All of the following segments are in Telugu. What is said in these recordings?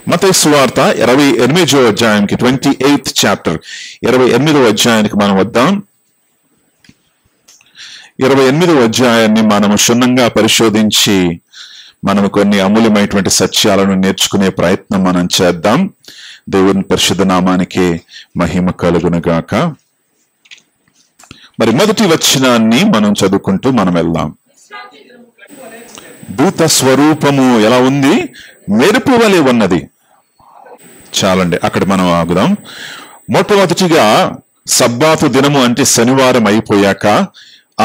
మత్తయి సువార్త 28వ అధ్యాయానికి 28th చాప్టర్ 28వ అధ్యాయానికి మనం వద్దాం. 28వ అధ్యాయాన్ని మనము క్షుణ్ణంగా పరిశోధించి మనము కొన్ని అమూల్యమైనటువంటి సత్యాలను నేర్చుకునే ప్రయత్నం మనం చేద్దాం. దేవుని పరిశుద్ధ నామానికి మహిమ కలుగునుగాక. మరి మొదటి వచనాన్ని మనం చదువుకుంటూ మనం వెళ్దాం. దూత స్వరూపము ఎలా ఉంది? మెరుపు వలె ఉన్నది. చాలండి, అక్కడ మనం ఆగుదాం. మొట్టమొదటిగా సబ్బాతు దినము అంటే శనివారం అయిపోయాక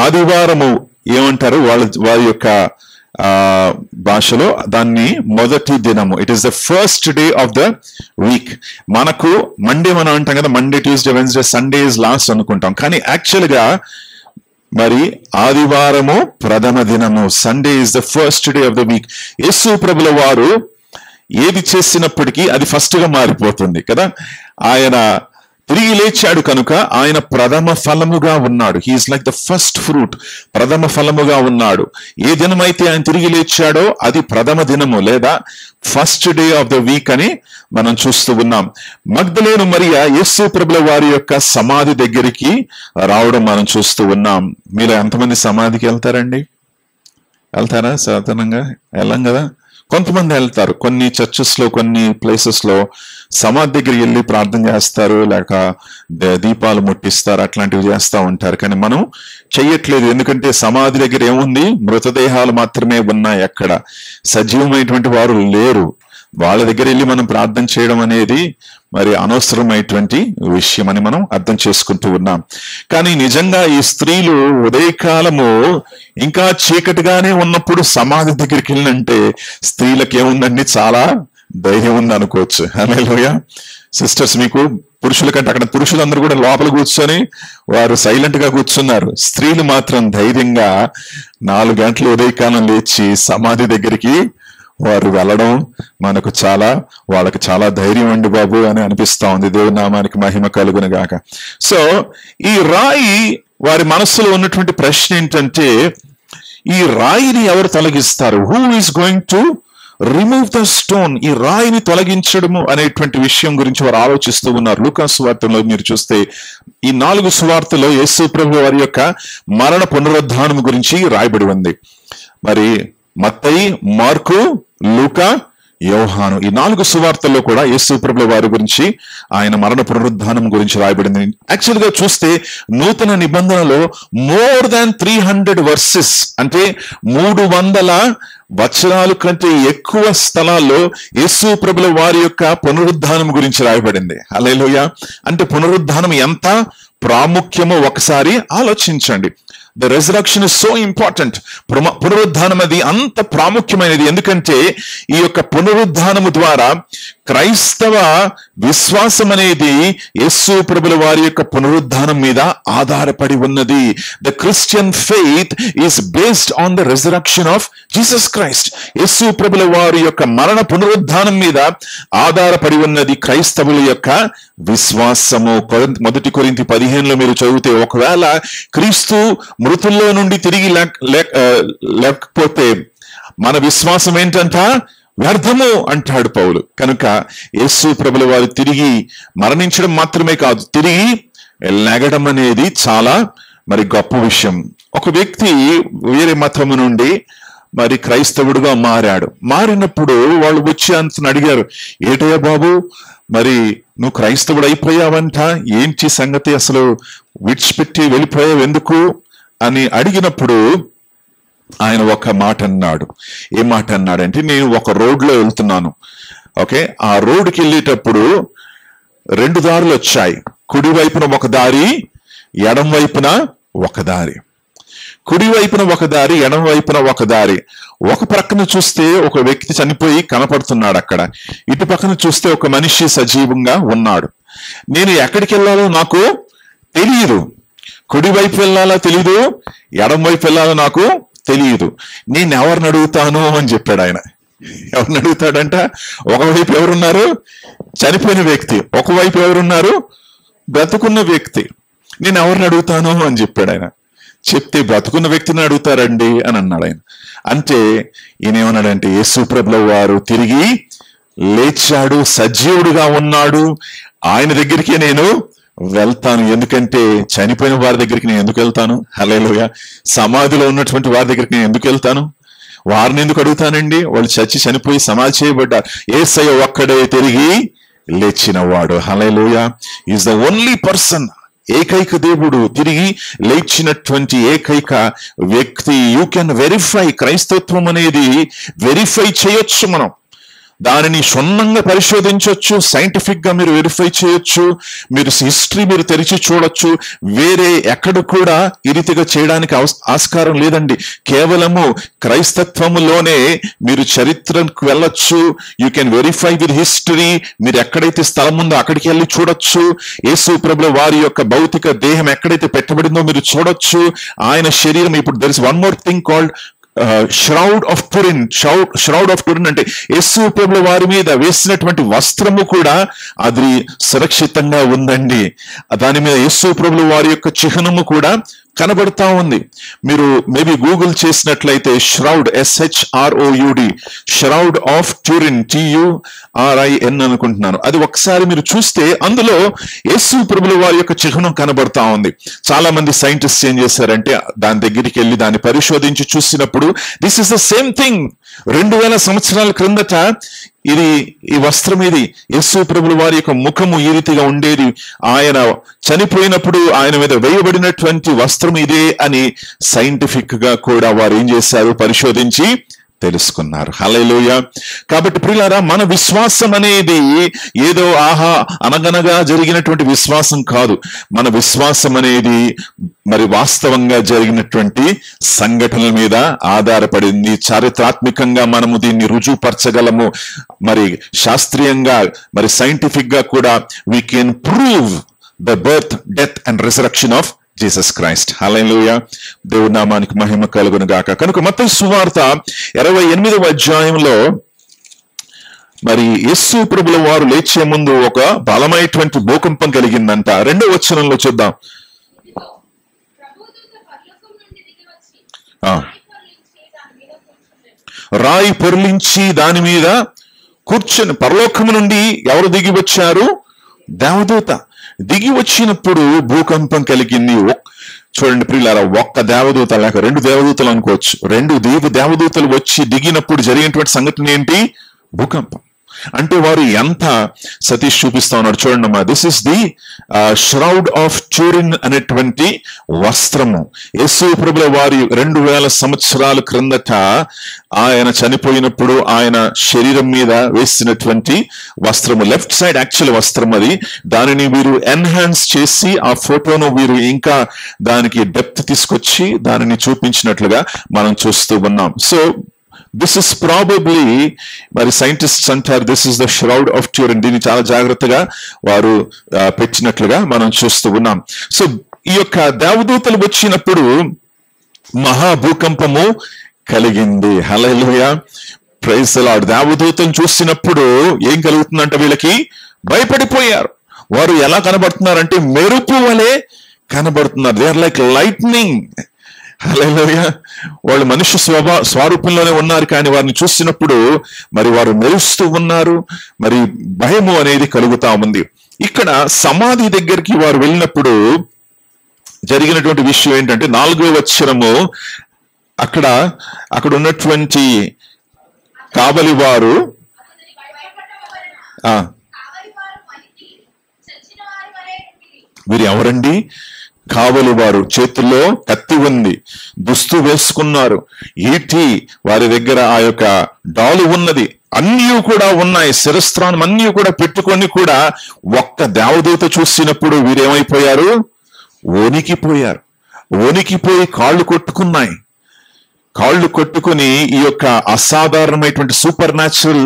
ఆదివారము ఏమంటారు వారి యొక్క భాషలో దాన్ని మొదటి దినము. It is the first day of the week. మనకు మండే మనం అంటాం కదా, Monday, Tuesday, Wednesday, Sunday is last అనుకుంటాం. కానీ యాక్చువల్ గా మరి ఆదివారము ప్రథమ దినము. Sunday is the first day of the week. యేసు ప్రభుల వారు ఏది చేసినప్పటికీ అది ఫస్ట్ గా మారిపోతుంది కదా. ఆయన తిరిగి లేచాడు కనుక ఆయన ప్రథమ ఫలముగా ఉన్నాడు. He is like the first fruit. ప్రథమ ఫలముగా ఉన్నాడు. ఏ దినమైతే ఆయన తిరిగి లేచాడో అది ప్రథమ దినము లేదా first day of the week అని మనం చూస్తూ ఉన్నాం. మగ్దలేను మరియ యేసు ప్రభుల వారి యొక్క సమాధి దగ్గరికి రావడం మనం చూస్తూ ఉన్నాం. మీరు ఎంతమంది సమాధికి వెళ్తారండి? వెళ్తారా? సాధారణంగా వెళ్ళం కదా. కొంతమంది వెళ్తారు. కొన్ని చర్చెస్ లో, కొన్ని ప్లేసెస్ లో సమాధి దగ్గరికి వెళ్ళి ప్రార్థన చేస్తారు, లేక దీపాలు ముట్టిస్తారు, అట్లాంటివి చేస్తూ ఉంటారు. కానీ మనం చెయ్యట్లేదు. ఎందుకంటే సమాధి దగ్గర ఏముంది? మృతదేహాలు మాత్రమే ఉన్నాయి. అక్కడ సజీవమైనటువంటి వారు లేరు. వాళ్ళ దగ్గర వెళ్ళి మనం ప్రార్థన చేయడం అనేది మరి అనవసరమైనటువంటి విషయం అని మనం అర్థం చేసుకుంటూ ఉన్నాం. కానీ నిజంగా ఈ స్త్రీలు ఉదయకాలము ఇంకా చీకటిగానే ఉన్నప్పుడు సమాధి దగ్గరికి వెళ్ళినంటే స్త్రీలకు ఏముందండి? చాలా ధైర్యం ఉంది అనుకోవచ్చు. హల్లెలూయా. సిస్టర్స్, మీకు పురుషుల కంటే అక్కడ పురుషులందరూ కూడా లోపల కూర్చొని వారు సైలెంట్ గా కూర్చున్నారు. స్త్రీలు మాత్రం ధైర్యంగా 4 గంటలు ఉదయకాలం లేచి సమాధి దగ్గరికి వారు వెళ్ళడం మనకు వాళ్ళకి చాలా ధైర్యం అండి బాబు అని అనిపిస్తా ఉంది. దేవుని నామానికి మహిమ కలుగును గాక. సో ఈ రాయి వారి మనస్సులో ఉన్నటువంటి ప్రశ్న ఏంటంటే, ఈ రాయిని ఎవరు తొలగిస్తారు? Who is going to remove the stone? ఈ రాయిని తొలగించడము అనేటువంటి విషయం గురించి వారు ఆలోచిస్తూ ఉన్నారు. లూకా సువార్తలో మీరు చూస్తే ఈ 4 సువార్తలో యేసు ప్రభు వారి యొక్క మరణ పునరుద్ధానం గురించి రాయబడి ఉంది. మరి మత్తయి, మార్కు, లూకా, యోహాను ఈ 4 సువార్తల్లో కూడా యేసు ప్రభుల వారి గురించి, ఆయన మరణ పునరుద్ధానం గురించి రాయబడింది. యాక్చువల్ గా చూస్తే నూతన నిబంధనలో మోర్ దాన్ 300 వర్సెస్ అంటే 300 వచనాలు కంటే ఎక్కువ స్థలాల్లో యేసు ప్రభుల వారి యొక్క పునరుద్ధానం గురించి రాయబడింది. హల్లెలూయా. అంటే పునరుద్ధానం ఎంత ప్రాముఖ్యమో ఒకసారి ఆలోచించండి. The resurrection is so important. పునరుద్ధానం అది అంత ప్రాముఖ్యమైనది. ఎందుకంటే ఈ యొక్క పునరుద్ధానము ద్వారా క్రైస్తవ విశ్వాసం అనేది యేసు ప్రభుల వారి యొక్క పునరుద్ధానం మీద ఆధారపడి ఉన్నది. The Christian faith is based on the resurrection of Jesus Christ. యేసు ప్రభుల వారి యొక్క మరణ పునరుద్ధానం మీద ఆధారపడి ఉన్నది క్రైస్తవుల యొక్క విశ్వాసము. మొదటి కొరింథీ 15లో మీరు చదివితే, ఒకవేళ క్రీస్తు మృతుల్లో నుండి తిరిగి లేకపోతే మన విశ్వాసం ఏంటంట? వ్యర్థము అంటాడు పౌలు. కనుక యేసు ప్రభుల వారు తిరిగి మరణించడం మాత్రమే కాదు, తిరిగి లెగడం అనేది చాలా మరి గొప్ప విషయం. ఒక వ్యక్తి వేరే మతము నుండి మరి క్రైస్తవుడుగా మారినప్పుడు వాళ్ళు వచ్చి అంతను అడిగారు, ఏటయ్యా బాబు, మరి నువ్వు క్రైస్తవుడు అయిపోయావంట, ఏంటి సంగతి, అసలు విడిచిపెట్టి వెళ్ళిపోయావు ఎందుకు అని అడిగినప్పుడు ఆయన ఒక మాట అన్నాడు. ఏ మాట అన్నాడంటే, నేను ఒక రోడ్లో వెళ్తున్నాను. ఓకే, ఆ రోడ్డుకి వెళ్ళేటప్పుడు 2 దారులు వచ్చాయి. కుడి వైపున ఒక దారి, ఎడం వైపున ఒక దారి. కుడి వైపున ఒక దారి, ఎడం వైపున ఒక దారి. ఒక ప్రక్కన చూస్తే ఒక వ్యక్తి చనిపోయి కనపడుతున్నాడు అక్కడ, ఇటు పక్కన చూస్తే ఒక మనిషి సజీవంగా ఉన్నాడు. నేను ఎక్కడికి వెళ్ళాలో నాకు తెలియదు. కుడి వైపు వెళ్ళాలో తెలియదు, ఎడం వైపు వెళ్ళాలో నాకు తెలియదు. నేను ఎవరిని అడుగుతాను అని చెప్పాడు ఆయన. ఎవరిని అడుగుతాడంట? ఒకవైపు ఎవరున్నారు? చనిపోయిన వ్యక్తి. ఒకవైపు ఎవరున్నారు? బ్రతుకున్న వ్యక్తి. నేను ఎవరిని అడుగుతాను అని చెప్పాడు ఆయన. చెప్తే బ్రతుకున్న వ్యక్తిని అడుగుతారండి అని అన్నాడు ఆయన. అంటే ఈయనేమన్నాడంటే, యేసు ప్రభుల వారు తిరిగి లేచాడు, సజీవుడుగా ఉన్నాడు, ఆయన దగ్గరికి నేను వెళ్తాను. ఎందుకంటే చనిపోయిన వారి దగ్గరికి నేను ఎందుకు వెళ్తాను? హల్లెలూయా. సమాధిలో ఉన్నటువంటి వారి దగ్గరికి నేను ఎందుకు వెళ్తాను? వారిని ఎందుకు అడుగుతానండి? వాళ్ళు చనిపోయి సమాధి చేయబడ్డారు. యేసయ్య ఒక్కడే తిరిగి లేచిన వాడు. హల్లెలూయా. ఈజ్ ద ఓన్లీ పర్సన్, ఏకైక దేవుడు, తిరిగి లేచినటువంటి ఏకైక వ్యక్తి. You can verify. క్రైస్తత్వం అనేది వెరిఫై చేయొచ్చు. మనం దానిని క్షుణ్ణంగా పరిశోధించవచ్చు, సైంటిఫిక్ గా మీరు వెరిఫై చేయొచ్చు, మీరు హిస్టరీ మీరు తెరిచి చూడొచ్చు. వేరే ఎక్కడ కూడా ఈ రీతిగా చేయడానికి ఆస్కారం లేదండి. కేవలము క్రైస్తత్వములోనే మీరు చరిత్రకు వెళ్ళొచ్చు. You can verify with history. మీరు ఎక్కడైతే స్థలం ఉందో అక్కడికి వెళ్ళి చూడొచ్చు. యేసు ప్రభువు వారి యొక్క భౌతిక దేహం ఎక్కడైతే పెట్టబడిందో మీరు చూడొచ్చు. ఆయన శరీరం, ఇప్పుడు there is one more thing called shroud of Turin. Shroud of Turin అంటే యేసు ప్రభువు వారి మీద వేసినటువంటి వస్త్రము కూడా అది సురక్షితంగా ఉందండి. దాని మీద యేసు ప్రభువు వారి యొక్క చిహ్నము కూడా కనబడతా ఉంది. మీరు మేబీ గూగుల్ చేసినట్లయితే shroud, SHROUD, shroud of Turin, TURIN అనుకుంటున్నాను. అది ఒకసారి మీరు చూస్తే అందులో యేసు ప్రభువు వారి యొక్క చిహ్నం కనబడతా ఉంది. చాలా మంది సైంటిస్ట్ ఏం చేశారంటే దాని దగ్గరికి వెళ్ళి దాన్ని పరిశోధించి చూసినప్పుడు this is the same thing. 2000 సంవత్సరాల క్రిందట ఈ వస్త్రం ఇది యేసు ప్రభువు వారి యొక్క ముఖము ఈ రీతిగా ఉండేది. ఆయన చనిపోయినప్పుడు ఆయన మీద వేయబడినటువంటి వస్త్రం ఇదే అని సైంటిఫిక్ గా కూడా వారు ఏం చేశారు? పరిశోధించి తెలుసుకున్నారు. హల్లెలూయా. కాబట్టి ప్రియులారా, మన విశ్వాసం అనేది ఏదో అనగనగా జరిగినటువంటి విశ్వాసం కాదు. మన విశ్వాసం అనేది మరి వాస్తవంగా జరిగినటువంటి సంఘటనల మీద ఆధారపడింది. చారిత్రాత్మకంగా మనము దీన్ని రుజువుపరచగలము. మరి శాస్త్రీయంగా, మరి సైంటిఫిక్ గా కూడా we can prove the birth, death and resurrection of Jesus Christ. Hallelujah. దేవుడి నామానికి మహిమ కలుగును గాక. కనుక మత్తయి సువార్త 28వ అధ్యాయంలో మరి యేసు ప్రభువుల వారు లేచే ముందు ఒక బలమైనటువంటి భూకంపం కలిగిందంట. 2వ వచనంలో చూద్దాం. రాయి పొర్లించి దాని మీద కూర్చొని, పరలోకము నుండి ఎవరు దిగి వచ్చారు? దేవదూత దిగి వచ్చినప్పుడు భూకంపం కలిగింది. చూడండి ప్రియులారా, ఒక్క దేవదూత లేక 2 దేవదూతలు అనుకోవచ్చు. 2 దేవదూతలు వచ్చి దిగినప్పుడు జరిగినటువంటి సంఘటన ఏంటి? భూకంపం. అంటే వారు ఎంత సతీష్ చూపిస్తా ఉన్నారు చూడండి అమ్మా. This is the shroud of Turin అనేటువంటి వస్త్రము. యేసు ప్రభువు వారి 2000 సంవత్సరాల క్రిందట ఆయన చనిపోయినప్పుడు ఆయన శరీరం మీద వేసినటువంటి వస్త్రము. లెఫ్ట్ సైడ్ యాక్చువల్ వస్త్రం అది. దానిని వీరు ఎన్హాన్స్ చేసి ఆ ఫోటోను వీరు ఇంకా దానికి డెప్త్ తీసుకొచ్చి దానిని చూపించినట్లుగా మనం చూస్తూ ఉన్నాం. సో దిస్ ఇస్ ప్రాబబ్లీ, మరి సైంటిస్ట్స్ అంటారు this is the shroud of Turin. దీన్ని చాలా జాగ్రత్తగా వారు పెట్టినట్లుగా మనం చూస్తూ ఉన్నాం. సో ఈ యొక్క దేవదూతలు వచ్చినప్పుడు మహాభూకంపము కలిగింది. హల్లెలూయా. Praise the Lord. దేవదూతను చూసినప్పుడు ఏం కలుగుతుందంటే వీళ్ళకి భయపడిపోయారు. వారు ఎలా కనబడుతున్నారంటే మెరుపు వలె కనబడుతున్నారు. They are like lightning. Hallelujah. వాళ్ళు మనుష్య స్వరూపంలోనే ఉన్నారు, కానీ వారిని చూసినప్పుడు మరి వారు మెరుస్తూ ఉన్నారు. మరి భయము అనేది కలుగుతా ఉంది. ఇక్కడ సమాధి దగ్గరికి వారు వెళ్ళినప్పుడు జరిగినటువంటి విషయం ఏంటంటే 4వ వచనము, అక్కడ ఉన్నటువంటి కావలి వారు వీరు ఎవరండి? కావలి వారు. చేతుల్లో కత్తి ఉంది, దుస్తు వేసుకున్నారు, ఈటి వారి దగ్గర ఆ యొక్క డాలు ఉన్నది, అన్నీ కూడా ఉన్నాయి, శిరస్త్రానం అన్నీ కూడా పెట్టుకొని కూడా ఒక్క దేవదూత చూసినప్పుడు వీరేమైపోయారు? వణికిపోయారు. వణికిపోయి కాళ్ళు కొట్టుకున్నాయి. కాళ్ళు కొట్టుకుని ఈ యొక్క అసాధారణమైనటువంటి సూపర్ న్యాచురల్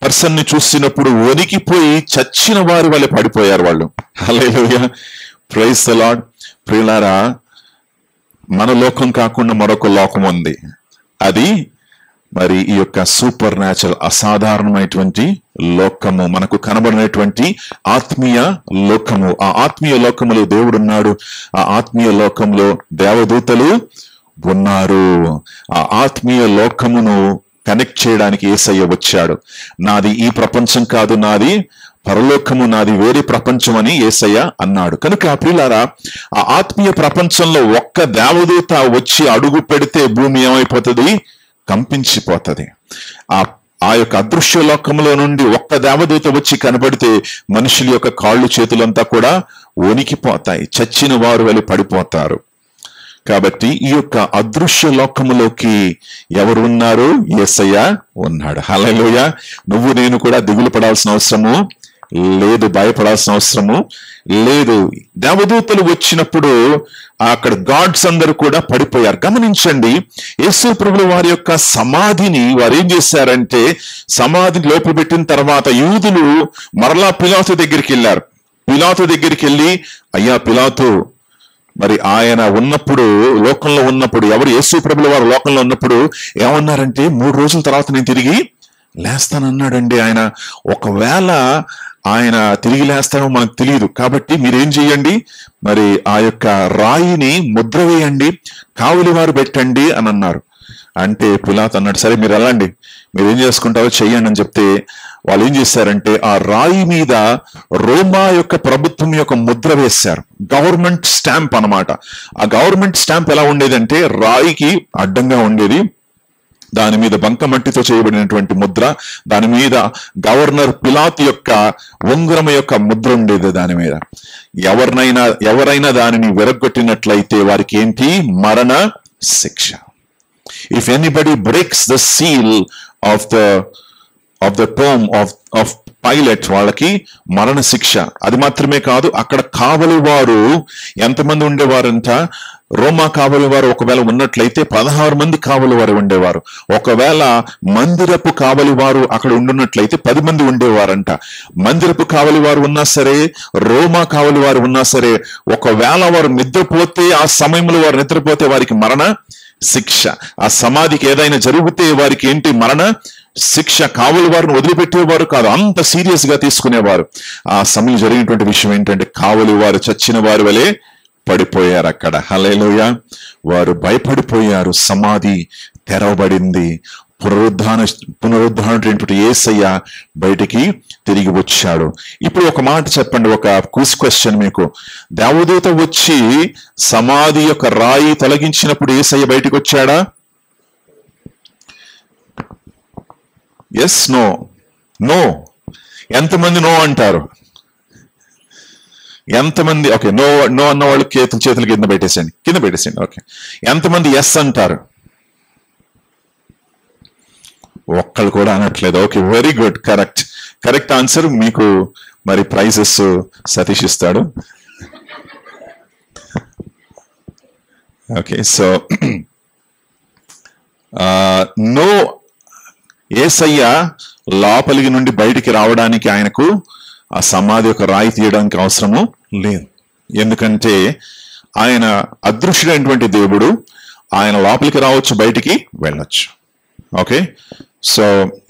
పర్సన్ ని చూసినప్పుడు వణికిపోయి చచ్చిన వారి వల్ల పడిపోయారు వాళ్ళు. హల్లెలూయా. Praise the Lord. ప్రియులారా, మన లోకం కాకుండా మరొక లోకం ఉంది. అది మరి ఈ యొక్క సూపర్ న్యాచురల్ అసాధారణమైనటువంటి లోకము, మనకు కనబడినటువంటి ఆత్మీయ లోకము. ఆ ఆత్మీయ లోకములో దేవుడు ఉన్నాడు. ఆ ఆత్మీయ లోకంలో దేవదూతలు ఉన్నారు. ఆ ఆత్మీయ లోకమును కనెక్ట్ చేయడానికి యేసయ్య వచ్చాడు. నాది ఈ ప్రపంచం కాదు, నాది పరలోకము, నాది వేరే ప్రపంచం అని యేసయ్య అన్నాడు. కనుక ప్రియులారా, ఆ ఆత్మీయ ప్రపంచంలో ఒక్క దేవదూత వచ్చి అడుగు పెడితే భూమి ఏమైపోతుంది? కంపించిపోతుంది. ఆ యొక్క అదృశ్య లోకంలో నుండి ఒక్క దేవదూత వచ్చి కనబడితే మనుషుల యొక్క కాళ్ళు చేతులంతా కూడా వణికిపోతాయి, చచ్చిన వారు వెళ్ళి పడిపోతారు. కాబట్టి ఈ యొక్క అదృశ్య లోకములోకి ఎవరు ఉన్నారు? యేసయ్య ఉన్నాడు. హల్లెలూయా. నువ్వు నేను కూడా దిగులు పడాల్సిన అవసరము లేదు, భయపడాల్సిన అవసరము లేదు. దేవదూతలు వచ్చినప్పుడు అక్కడ గాడ్స్ అందరూ కూడా పడిపోయారు. గమనించండి, యేసు ప్రభువు వారి యొక్క సమాధిని వారు ఏం చేశారంటే, సమాధిని లోపల పెట్టిన తర్వాత యూదులు మరలా పిలాతు దగ్గరికి వెళ్ళారు. పిలాతు దగ్గరికి వెళ్ళి, అయ్యా పిలాతు, మరి ఆయన ఉన్నప్పుడు, లోకంలో ఉన్నప్పుడు, ఎవరు? యేసు ప్రభువు వారు లోకంలో ఉన్నప్పుడు ఏమన్నారంటే, 3 రోజుల తర్వాత నేను తిరిగి లేస్తానన్నాడండి ఆయన. ఒకవేళ ఆయన తిరిగి లేస్తానో మనకు తెలియదు, కాబట్టి మీరేం చెయ్యండి, మరి ఆ యొక్క రాయిని ముద్ర వేయండి, కావలి వారు పెట్టండి అని అన్నారు. అంటే పిలాతు అన్నాడు, సరే మీరు వెళ్ళండి, మీరు ఏం చేసుకుంటారో చెయ్యండి అని చెప్తే వాళ్ళు ఏం చేశారంటే ఆ రాయి మీద రోమా యొక్క ప్రభుత్వం యొక్క ముద్ర వేశారు. గవర్నమెంట్ స్టాంప్ అన్నమాట. ఆ గవర్నమెంట్ స్టాంప్ ఎలా ఉండేదంటే రాయికి అడ్డంగా ఉండేది, దాని మీద బంకమట్టితో చేయబడినటువంటి ముద్ర, దాని మీద గవర్నర్ పిలాతు యొక్క ఉంగరం యొక్క ముద్ర ఉండేది. దాని మీద ఎవరైనా దానిని విరగొట్టినట్లయితే వారికి ఏంటి? మరణ శిక్ష. If anybody breaks the seal of the tomb of Pilate, వాళ్ళకి మరణ శిక్ష. అది మాత్రమే కాదు, అక్కడ కావలి వారు ఎంతమంది ఉండేవారంట? రోమా కావలి వారు ఒకవేళ ఉన్నట్లయితే 16 మంది కావలి వారు ఉండేవారు. ఒకవేళ మందిరపు కావలి వారు అక్కడ ఉండున్నట్లయితే 10 మంది ఉండేవారంట. మందిరపు కావలి వారు ఉన్నా సరే, రోమా కావలి వారు ఉన్నా సరే, ఒకవేళ వారు నిద్రపోతే, ఆ సమయంలో వారు నిద్రపోతే వారికి మరణ శిక్ష. ఆ సమాధికి ఏదైనా జరిగితే వారికి ఏంటి? మరణ శిక్ష. కావలి వారిని వదిలిపెట్టేవారు కాదు, అంత సీరియస్ గా తీసుకునేవారు. ఆ సమయం జరిగినటువంటి విషయం ఏంటంటే కావలి వారు చచ్చిన వారి వలె పడిపోయారు అక్కడ. హల్లెలూయా. వారు భయపడిపోయారు. సమాధి తెరవబడింది. పునరుద్ధానటువంటి యేసయ్య బయటికి తిరిగి వచ్చాడు. ఇప్పుడు ఒక మాట చెప్పండి, ఒక క్విజ్ క్వశ్చన్ మీకు. దేవదూత వచ్చి సమాధి యొక్క రాయి తొలగించినప్పుడు యేసయ్య బయటికి వచ్చాడా? Yes, no? నో. ఎంతమంది నో అంటారు? ఎంతమంది? ఓకే, నో నో అన్న వాళ్ళు చేతులు కింద పెట్టేసేయండి. ఓకే, ఎంతమంది ఎస్ అంటారు? ఒక్కళ్ళు కూడా అనట్లేదు. Okay, very good, correct answer. మీకు మరి ప్రైజెస్ సతీష్ ఇస్తాడు. ఓకే, సో నో, యేసయ్య లోపలికి నుండి బయటికి రావడానికి ఆయనకు ఆ సమాధి యొక్క రాయి తీయడానికి అవసరము లేదు. ఎందుకంటే ఆయన అదృశ్యుడైనటువంటి దేవుడు. ఆయన లోపలికి రావచ్చు, బయటికి వెళ్ళొచ్చు. ఓకే, సో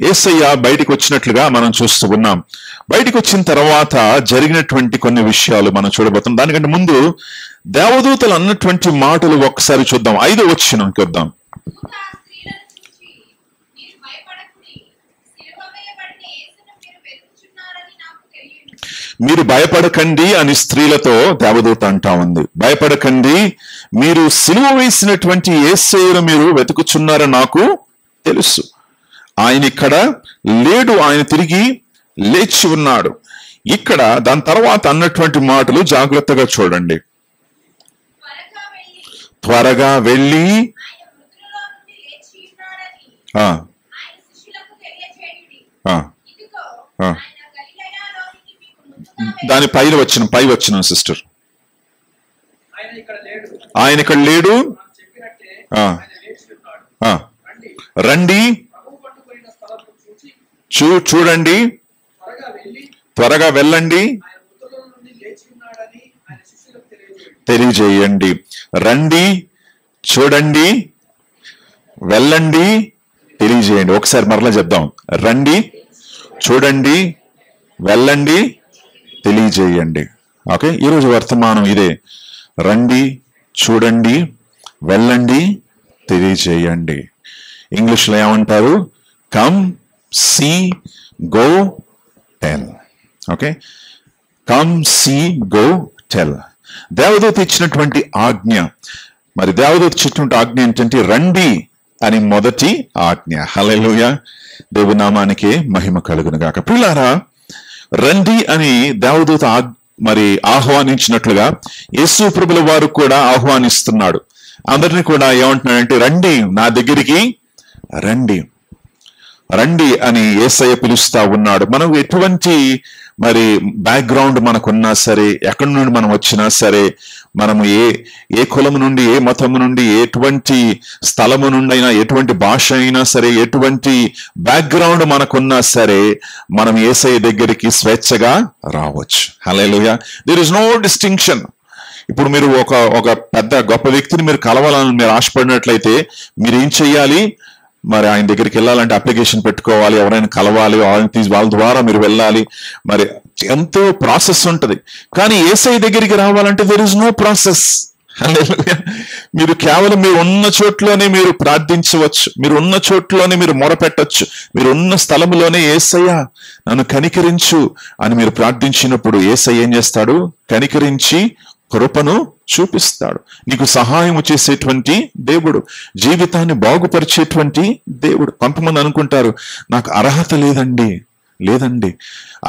యేసయ్య బయటికి వచ్చినట్లుగా మనం చూస్తూ ఉన్నాం. బయటికి వచ్చిన తర్వాత జరిగినటువంటి కొన్ని విషయాలు మనం చూడబోతున్నాం. దానికంటే ముందు దేవదూతలు అన్నటువంటి మాటలు ఒక్కసారి చూద్దాం. 5వ వచనంకి వద్దాం. మీరు భయపడకండి అని స్త్రీలతో దేవదూత అంటా ఉంది. భయపడకండి, మీరు సిలువ వేసినటువంటి యేసయ్యను మీరు వెతుకుచున్నారని నాకు తెలుసు. ఆయన ఇక్కడ లేడు, ఆయన తిరిగి లేచి ఉన్నాడు. ఇక్కడ దాని తర్వాత అన్నటువంటి మాటలు జాగ్రత్తగా చూడండి. త్వరగా వెళ్ళి దాని పై వచ్చిన సిస్టర్, ఆయన ఇక్కడ లేడు, రండి, చూడండి, త్వరగా వెళ్ళండి, తెలియజేయండి. రండి, చూడండి, వెళ్ళండి, తెలియజేయండి. ఒకసారి మరలా చెప్దాం. రండి, చూడండి, వెళ్ళండి, తెలియజేయండి. ఓకే, ఈరోజు వర్తమానం ఇదే. రండి, చూడండి, వెళ్ళండి, తెలియజేయండి. ఇంగ్లీష్లో ఏమంటారు? Come see go tell. Okay, come see go tell. దేవదూత ఇచ్చినటువంటి ఆజ్ఞ, మరి దేవదూత ఇచ్చినటువంటి ఆజ్ఞ ఏంటంటే రండి అని మొదటి ఆజ్ఞ. హల్లెలూయా, దేవుని నామానికి మహిమ కలుగును గాక. ప్రియులారా, రండి అని దేవదూత మరి ఆహ్వానించినట్లుగా యేసు ప్రభుల వారు కూడా ఆహ్వానిస్తున్నాడు. అందరినీ కూడా ఏమంటున్నాడంటే రండి, నా దగ్గరికి రండి, రండి అని యేసయ్య పిలుస్తా ఉన్నాడు. మనం ఎటువంటి మరి బ్యాక్గ్రౌండ్ మనకున్నా సరే, ఎక్కడి నుండి మనం వచ్చినా సరే, మనము ఏ కులము నుండి, ఏ మతము నుండి, ఎటువంటి స్థలము నుండి అయినా, ఎటువంటి భాష అయినా సరే, ఎటువంటి బ్యాక్గ్రౌండ్ మనకున్నా సరే, మనం యేసయ్య దగ్గరికి స్వేచ్ఛగా రావచ్చు. హల్లెలూయా, దేర్ ఇస్ నో డిస్టింక్షన్. ఇప్పుడు మీరు ఒక పెద్ద గొప్ప వ్యక్తిని మీరు కలవాలని మీరు ఆశపడినట్లయితే మీరు ఏం చెయ్యాలి? మరి ఆయన దగ్గరికి వెళ్ళాలంటే అప్లికేషన్ పెట్టుకోవాలి, ఎవరైనా కలవాలి, వాళ్ళ ద్వారా మీరు వెళ్ళాలి. మరి ఎంతో ప్రాసెస్ ఉంటుంది. కానీ యేసయ్య దగ్గరికి రావాలంటే దెర్ ఇస్ నో ప్రాసెస్. మీరు కేవలం మీరు ఉన్న చోట్లోనే మీరు ప్రార్థించవచ్చు, మీరు ఉన్న చోట్లోనే మీరు మొరపెట్టచ్చు, మీరు ఉన్న స్థలంలోనే యేసయ్య నన్ను కనికరించు అని మీరు ప్రార్థించినప్పుడు యేసయ్య ఏం చేస్తాడు? కనికరించి కృపను చూపిస్తాడు. నీకు సహాయం చేసేటువంటి దేవుడు, జీవితాన్ని బాగుపరిచేటువంటి దేవుడు. కొంతమంది అనుకుంటారు నాకు అర్హత లేదండి,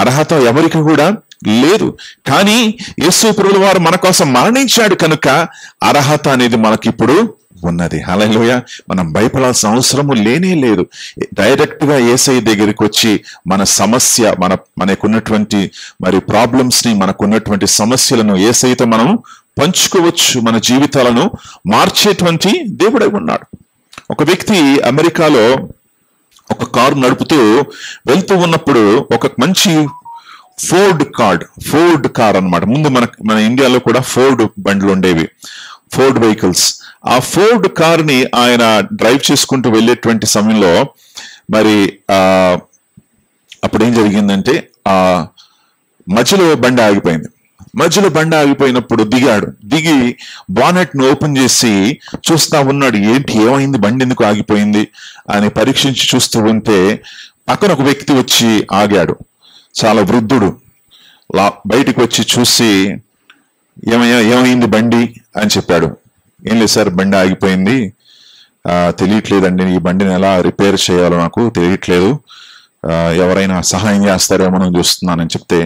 అర్హత ఎవరికి కూడా లేదు. కానీ యేసు ప్రభువు వారు మన కోసం మరణించాడు కనుక అర్హత అనేది మనకిప్పుడు ఉన్నది. హల్లెలూయా, మనం భయపడాల్సిన అవసరము లేనే లేదు. డైరెక్ట్ గా యేసయ్య దగ్గరికి వచ్చి మన సమస్య, మనకున్నటువంటి మరి ప్రాబ్లమ్స్ ని, మనకున్నటువంటి సమస్యలను యేసయ్యతో మనం పంచుకోవచ్చు. మన జీవితాలను మార్చేటువంటి దేవుడై ఉన్నాడు. ఒక వ్యక్తి అమెరికాలో ఒక కారు నడుపుతూ వెళ్తూ ఉన్నప్పుడు ఒక మంచి ఫోర్డ్ కార్ అన్నమాట. ముందు మన ఇండియాలో కూడా ఫోర్డ్ బండ్లు ఉండేవి, ఫోర్డ్ వెహికల్స్. ఆ ఫోర్డ్ కార్ ని ఆయన డ్రైవ్ చేసుకుంటూ వెళ్ళేటువంటి సమయంలో మరి అప్పుడు ఏం జరిగిందంటే మధ్యలో బండి ఆగిపోయింది. మధ్యలో బండి ఆగిపోయినప్పుడు దిగి బానెట్ ను ఓపెన్ చేసి చూస్తా ఉన్నాడు. ఏమైంది, బండి ఎందుకు ఆగిపోయింది అని పరీక్షించి చూస్తూ ఉంటే పక్కన ఒక వ్యక్తి వచ్చి ఆగాడు. చాలా వృద్ధుడు. బయటికి వచ్చి చూసి ఏమైంది బండి అని చెప్పాడు. ఏం లేదు సార్, బండి ఆగిపోయింది, తెలియట్లేదండి, ఈ బండిని ఎలా రిపేర్ చేయాలో నాకు తెలియట్లేదు, ఎవరైనా సహాయం చేస్తారేమో నేను చూస్తున్నానని చెప్తే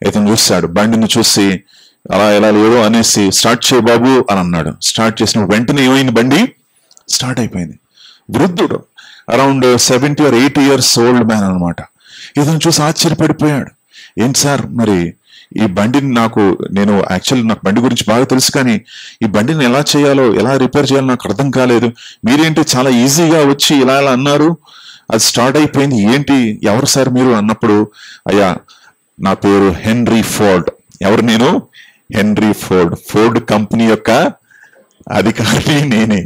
ఇతను చూశాడు. బండిని చూసి ఎలా లేదో అనేసి స్టార్ట్ చేయ బాబు అని అన్నాడు. స్టార్ట్ చేసిన వెంటనే ఏమైంది, బండి స్టార్ట్ అయిపోయింది. వృద్ధుడు, around 70 or 80 years old man అనమాట. ఇతను చూసి ఆశ్చర్యపడిపోయాడు. ఏంటి సార్, మరి ఈ బండిని నాకు బండి గురించి బాగా తెలుసు, కానీ ఈ బండిని ఎలా చేయాలో, ఎలా రిపేర్ చేయాలో నాకు అర్థం కాలేదు. మీరేంటి చాలా ఈజీగా వచ్చి ఇలా అన్నారు, అది స్టార్ట్ అయిపోయింది, ఏంటి, ఎవరు సార్ మీరు అన్నప్పుడు, అయ్యా నా పేరు హెన్రీ ఫోర్డ్. ఎవరు నేను? హెన్రీ ఫోర్డ్ కంపెనీ యొక్క అధికారి నేనే.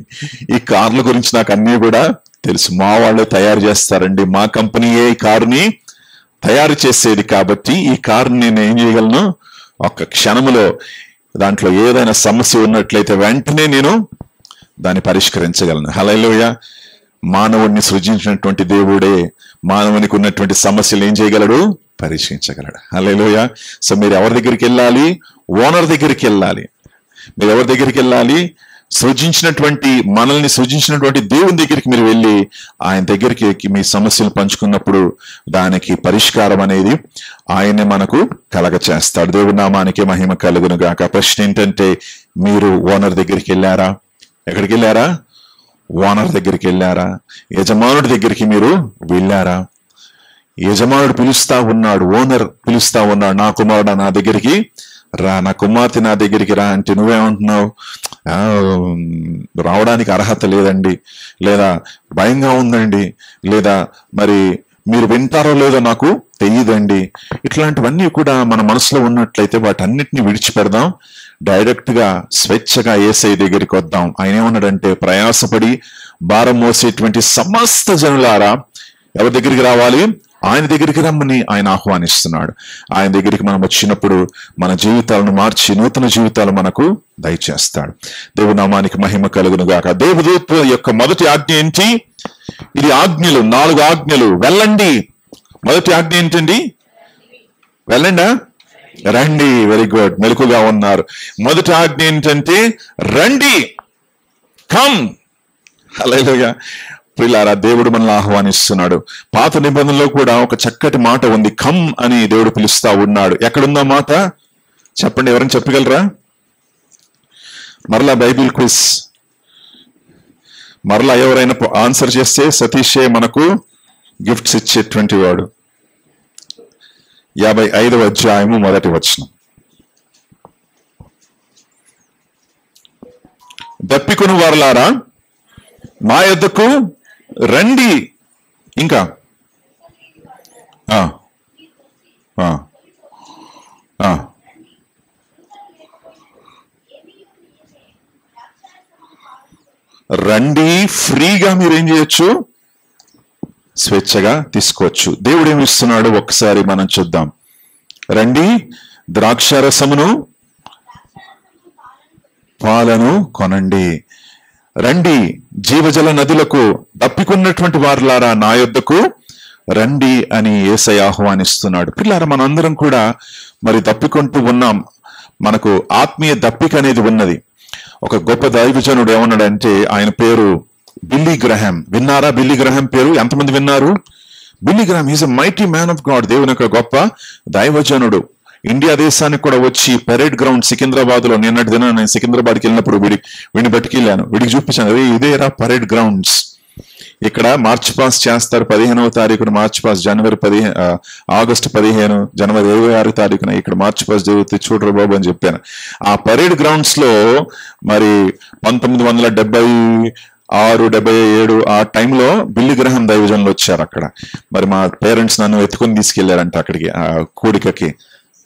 ఈ కార్ల గురించి నాకు అన్నీ కూడా తెలుసు, మా వాళ్ళే తయారు చేస్తారండి, మా కంపెనీయే ఈ కారుని తయారు చేసేది, కాబట్టి ఈ కారుని నేను ఏం చేయగలను, ఒక్క క్షణములో దాంట్లో ఏదైనా సమస్య ఉన్నట్లయితే వెంటనే నేను దాన్ని పరిష్కరించగలను. హల్లెలూయా, మానవుడిని సృజించినటువంటి దేవుడే మానవునికి ఉన్నటువంటి సమస్యలు ఏం చేయగలడు, పరిష్కరించగలడు. హల్లెలూయా. సో మీరు ఎవరి దగ్గరికి వెళ్ళాలి? ఓనర్ దగ్గరికి వెళ్ళాలి. మీరు ఎవరి దగ్గరికి వెళ్ళాలి? మనల్ని సృజించినటువంటి దేవుని దగ్గరికి మీరు వెళ్ళి ఆయన దగ్గరికి మీ సమస్యలు పంచుకున్నప్పుడు దానికి పరిష్కారం అనేది ఆయనే మనకు కలగ చేస్తాడు. దేవుని నామానికి మహిమ కలుగును గాక. ప్రశ్న ఏంటంటే, మీరు ఓనర్ దగ్గరికి వెళ్ళారా? ఎక్కడికి వెళ్ళారా? ఓనర్ దగ్గరికి వెళ్ళారా? యజమానుడి దగ్గరికి మీరు వెళ్ళారా? యజమానుడు పిలుస్తా ఉన్నాడు, ఓనర్ పిలుస్తా ఉన్నాడు, నా కుమారుడు నా దగ్గరికి రా, నా కుమార్తె నా దగ్గరికి రా అంటే నువ్వేమంటున్నావు? రావడానికి అర్హత లేదండి, లేదా భయంగా ఉందండి, లేదా మరి మీరు వింటారో లేదో నాకు తెలియదండి. ఇట్లాంటివన్నీ కూడా మన మనసులో ఉన్నట్లయితే వాటన్నిటిని విడిచిపెడదాం, డైరెక్ట్ గా స్వేచ్ఛగా యేసయ్య దగ్గరికి వద్దాం. ఆయన ఏమన్నాడంటే, ప్రయాసపడి భారం మోసేటువంటి సమస్త జనులారా ఎవరి దగ్గరికి రావాలి? ఆయన దగ్గరికి రమ్మని ఆయన ఆహ్వానిస్తున్నాడు. ఆయన దగ్గరికి మనం వచ్చినప్పుడు మన జీవితాలను మార్చి నూతన జీవితాలు మనకు దయచేస్తాడు. దేవుని నామానికి మహిమ కలుగును గాక. దేవదూత యొక్క మొదటి ఆజ్ఞ ఏంటి? ఇది ఆజ్ఞలు, 4 ఆజ్ఞలు. వెళ్ళండి. మొదటి ఆజ్ఞ ఏంటండి? వెళ్ళండా? రండి. వెరీ గుడ్, మెలకుగా ఉన్నారు. మొదటి ఆజ్ఞ ఏంటంటే రండి, కమ్. హల్లెలూయా. ప్రియులారా, దేవుడు మనల్ని ఆహ్వానిస్తున్నాడు. పాత నిబంధనలో కూడా ఒక చక్కటి మాట ఉంది, కమ్ అని దేవుడు పిలుస్తా ఉన్నాడు. ఎక్కడుందో మాట చెప్పండి, ఎవరైనా చెప్పగలరా? మరలా బైబిల్ క్విజ్, మరలా ఎవరైనా ఆన్సర్ చేస్తే సతీషే మనకు గిఫ్ట్స్ ఇచ్చేటువంటి వాడు. 55వ అధ్యాయము మొదటి వచనం. దప్పికొను వారలారా మా యొద్దకు రండి. ఇంకా రండి, ఫ్రీగా మీరు ఏం చేయొచ్చు? స్వేచ్ఛగా తీసుకోవచ్చు. దేవుడు ఏమి ఇస్తున్నాడు ఒకసారి మనం చూద్దాం. రండి, ద్రాక్షారసమును పాలను కొనండి. రండి, జీవజల నదులకు దప్పికొన్నటువంటి వారులారా నా యొద్దకు రండి అని యేసయ్య ఆహ్వానిస్తున్నాడు. పిల్లారా, మనందరం కూడా మరి దప్పికొంటూ ఉన్నాం. మనకు ఆత్మీయ దప్పిక అనేది ఉన్నది. ఒక గొప్ప దైవజనుడు ఏమన్నాడంటే, ఆయన పేరు బిల్లీ గ్రహాం. విన్నారా బిల్లీ గ్రహాం పేరు? ఎంతమంది విన్నారు? Billy Graham is a mighty man of God. దేవుని యొక్క గొప్ప దైవజనుడు. ఇండియా దేశానికి కూడా వచ్చి పరేడ్ గ్రౌండ్ సికింద్రాబాద్ లో, నిన్నటి దిన నేను సికింద్రాబాద్కి వెళ్ళినప్పుడు వీడిని బట్టుకెళ్ళాను. వీడికి చూపించాను, అదే ఇదేరా పరేడ్ గ్రౌండ్స్. ఇక్కడ మార్చ్ పాస్ చేస్తారు 15వ తారీఖున మార్చ్ పాస్, ఆగస్టు 15, జనవరి 26 తారీఖున ఇక్కడ మార్చ్ పాస్ జరుగుతుంది, చూడరు బాబు అని చెప్పాను. ఆ పరేడ్ గ్రౌండ్స్ లో మరి 1976, 77 ఆ టైంలో బిల్లీ గ్రహాం దైవజనులు వచ్చారు అక్కడ. మరి మా పేరెంట్స్ నన్ను ఎత్తుకొని తీసుకెళ్లారంట అక్కడికి, ఆ కూడికకి.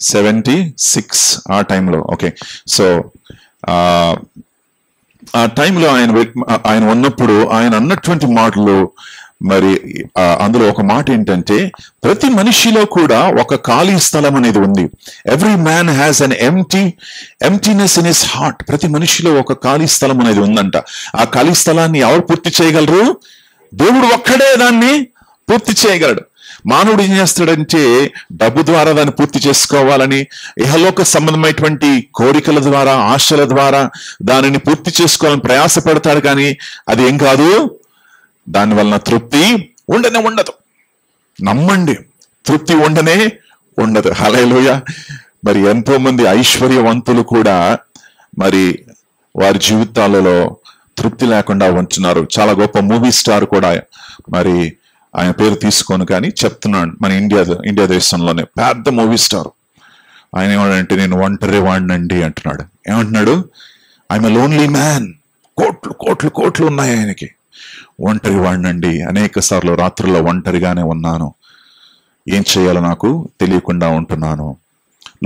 76 ఆ టైంలో. ఓకే, సో ఆ టైంలో ఆయన ఉన్నప్పుడు ఆయన అన్నటువంటి మాటలు, మరి అందులో ఒక మాట ఏంటంటే, ప్రతి మనిషిలో కూడా ఒక ఖాళీ స్థలం అనేది ఉంది. Every man has an emptiness in his heart. ప్రతి మనిషిలో ఒక ఖాళీ స్థలం అనేది ఉందంట. ఆ ఖాళీ స్థలాన్ని ఎవరు పూర్తి చేయగలరు? దేవుడు ఒక్కడే దాన్ని పూర్తి చేయగలడు. మానవుడు ఏం చేస్తాడంటే, డబ్బు ద్వారా దాన్ని పూర్తి చేసుకోవాలని, ఇహలోక సంబంధమైనటువంటి కోరికల ద్వారా, ఆశల ద్వారా దానిని పూర్తి చేసుకోవాలని ప్రయాసపడతాడు. కానీ అది ఏం కాదు, దాని వలన తృప్తి ఉండదు. నమ్మండి, తృప్తి ఉండదు. హల్లెలూయా. మరి ఎంతో మంది ఐశ్వర్యవంతులు కూడా మరి వారి జీవితాలలో తృప్తి లేకుండా ఉంటున్నారు. చాలా గొప్ప మూవీ స్టార్ కూడా, మరి ఆయన పేరు తీసుకోను కానీ చెప్తున్నాడు, మన ఇండియా దేశంలోనే పెద్ద మూవీ స్టార్. ఆయన ఏమంటే, నేను ఒంటరి వాడినండి అంటున్నాడు. ఏమంటున్నాడు? I'm a lonely man. కోట్లు ఉన్నాయి ఆయనకి. ఒంటరి వాడినండి, అనేక సార్లు రాత్రుల్లో ఒంటరిగానే ఉన్నాను, ఏం చేయాలో నాకు తెలియకుండా ఉంటున్నాను.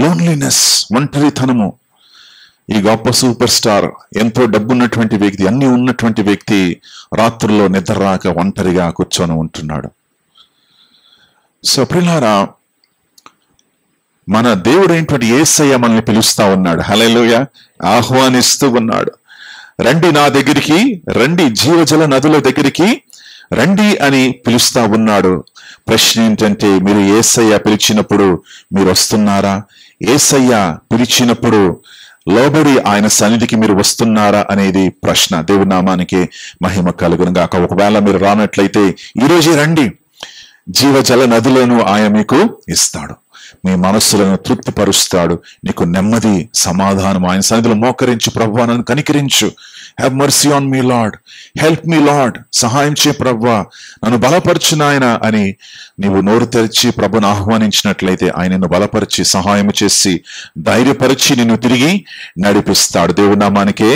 లోన్లీనెస్, ఒంటరితనము. ఈ గొప్ప సూపర్ స్టార్, ఎంతో డబ్బున్నటువంటి వ్యక్తి, అన్ని ఉన్నటువంటి వ్యక్తి రాత్రుల్లో నిద్ర రాక ఒంటరిగా కూర్చొని ఉంటున్నాడు. సో ప్రియులారా, మన దేవుడైనటువంటి యేసయ్య మనల్ని పిలుస్తా ఉన్నాడు. హల్లెలూయా. ఆహ్వానిస్తూ ఉన్నాడు. రండి నా దగ్గరికి, రండి జీవజల నదుల దగ్గరికి రండి అని పిలుస్తా ఉన్నాడు. ప్రశ్న ఏంటంటే, మీరు యేసయ్య పిలిచినప్పుడు మీరు వస్తున్నారా? యేసయ్య పిలిచినప్పుడు లోబడి ఆయన సన్నిధికి మీరు వస్తున్నారా అనేది ప్రశ్న. దేవుడి నామానికి మహిమ కలుగును గాక. ఒకవేళ మీరు రానట్లయితే ఈరోజే రండి. జీవజల నదులను ఆయన మీకు ఇస్తాడు. మీ మనస్సులను తృప్తిపరుస్తాడు. నీకు నెమ్మది, సమాధానం. ఆయన సన్నిధిలో మోకరించు, ప్రభువా నన్ను కనికరించు, have mercy on me Lord, help me Lord, సహాయం చే ప్రభువా, నన్ను బలపరచు నాయన అని నీవు నోరు తెరిచి ప్రభుని ఆహ్వానించినట్లయితే ఆయన నిన్ను బలపరిచి, సహాయం చేసి, ధైర్యపరిచి నిన్ను తిరిగి నడిపిస్తాడు. దేవుడి నామానికే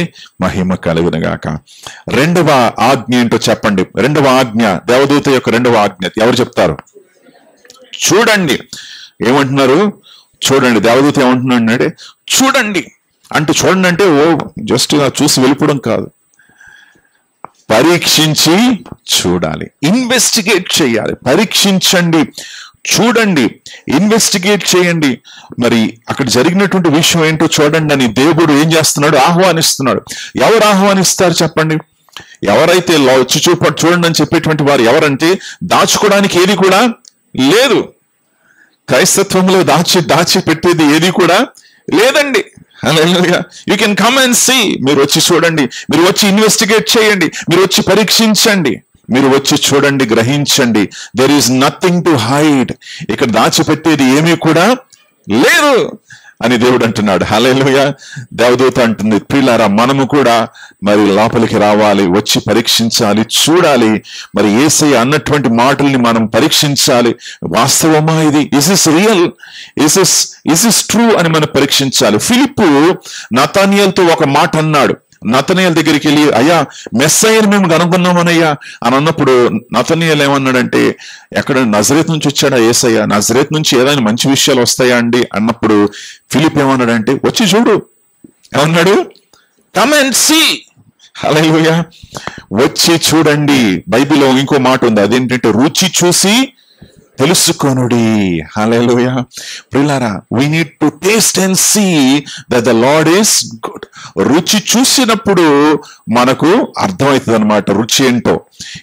మహిమ కలుగును గాక. 2వ ఆజ్ఞ ఏంటో చెప్పండి. 2వ ఆజ్ఞ, దేవదూత యొక్క 2వ ఆజ్ఞ ఎవరు చెప్తారు? చూడండి. ఏమంటున్నారు? చూడండి. దేవదూత ఏమంటున్నాడు? చూడండి అంటే, చూడండి అంటే ఓ జస్ట్ చూసి వెళ్ళిపోవడం కాదు, పరీక్షించి చూడాలి, ఇన్వెస్టిగేట్ చేయాలి. పరీక్షించండి, చూడండి, ఇన్వెస్టిగేట్ చేయండి. మరి అక్కడ జరిగినటువంటి విషయం ఏంటో చూడండి అని దేవుడు ఏం చేస్తున్నాడు? ఆహ్వానిస్తున్నాడు. ఎవరు ఆహ్వానిస్తారు చెప్పండి? ఎవరైతే వచ్చి చూడండి అని చెప్పేటువంటి వారు ఎవరంటే దాచుకోవడానికి ఏది కూడా లేదు. క్రైస్తత్వంలో దాచి పెట్టేది ఏది కూడా లేదండి. Hallelujah. You can come and see. మీరు వచ్చి చూడండి, మీరు వచ్చి ఇన్వెస్టిగేట్ చేయండి, మీరు వచ్చి పరీక్షించండి, మీరు వచ్చి చూడండి, గ్రహించండి. There is nothing to hide. ఇక్కడ దాచిపెట్టేది ఏమీ కూడా లేదు అని దేవుడు అంటున్నాడు. హల్లెలూయా. దేవదూత అంటుంది, ప్రియులారా మనము కూడా మరి లోపలికి రావాలి, వచ్చి పరీక్షించాలి, చూడాలి. మరి యేసయ్య అన్నటువంటి మాటల్ని మనం పరీక్షించాలి. వాస్తవమా ఇది? Is this real? Is this true అని మనం పరీక్షించాలి. ఫిలిప్పు నతానియేలుతో ఒక మాట అన్నాడు. నతనయేలు దగ్గరికి వెళ్ళి, అయ్యా మెస్సయ్యను మేము కనుగొన్నామనయ్యా అని అన్నప్పుడు నతనయేలు ఏమన్నాడంటే, ఎక్కడ నజరేత్ నుంచి వచ్చాడా యేసయ్య? నజరేత్ నుంచి ఏదైనా మంచి విషయాలు వస్తాయా అండి అన్నప్పుడు ఫిలిప్ ఏమన్నాడంటే, వచ్చి చూడు. ఏమన్నాడు? Come and see. హల్లెలూయా. వచ్చి చూడండి. బైబిల్లో ఇంకో మాట ఉంది, అదేంటంటే రుచి చూసి తెలుసుకొనుడి. హల్లెలూయా. ప్రియులారా, we need to taste and see that the Lord is good. రుచి చూసినప్పుడు మనకు అర్థమవుతుంది అనమాట రుచి ఏంటో.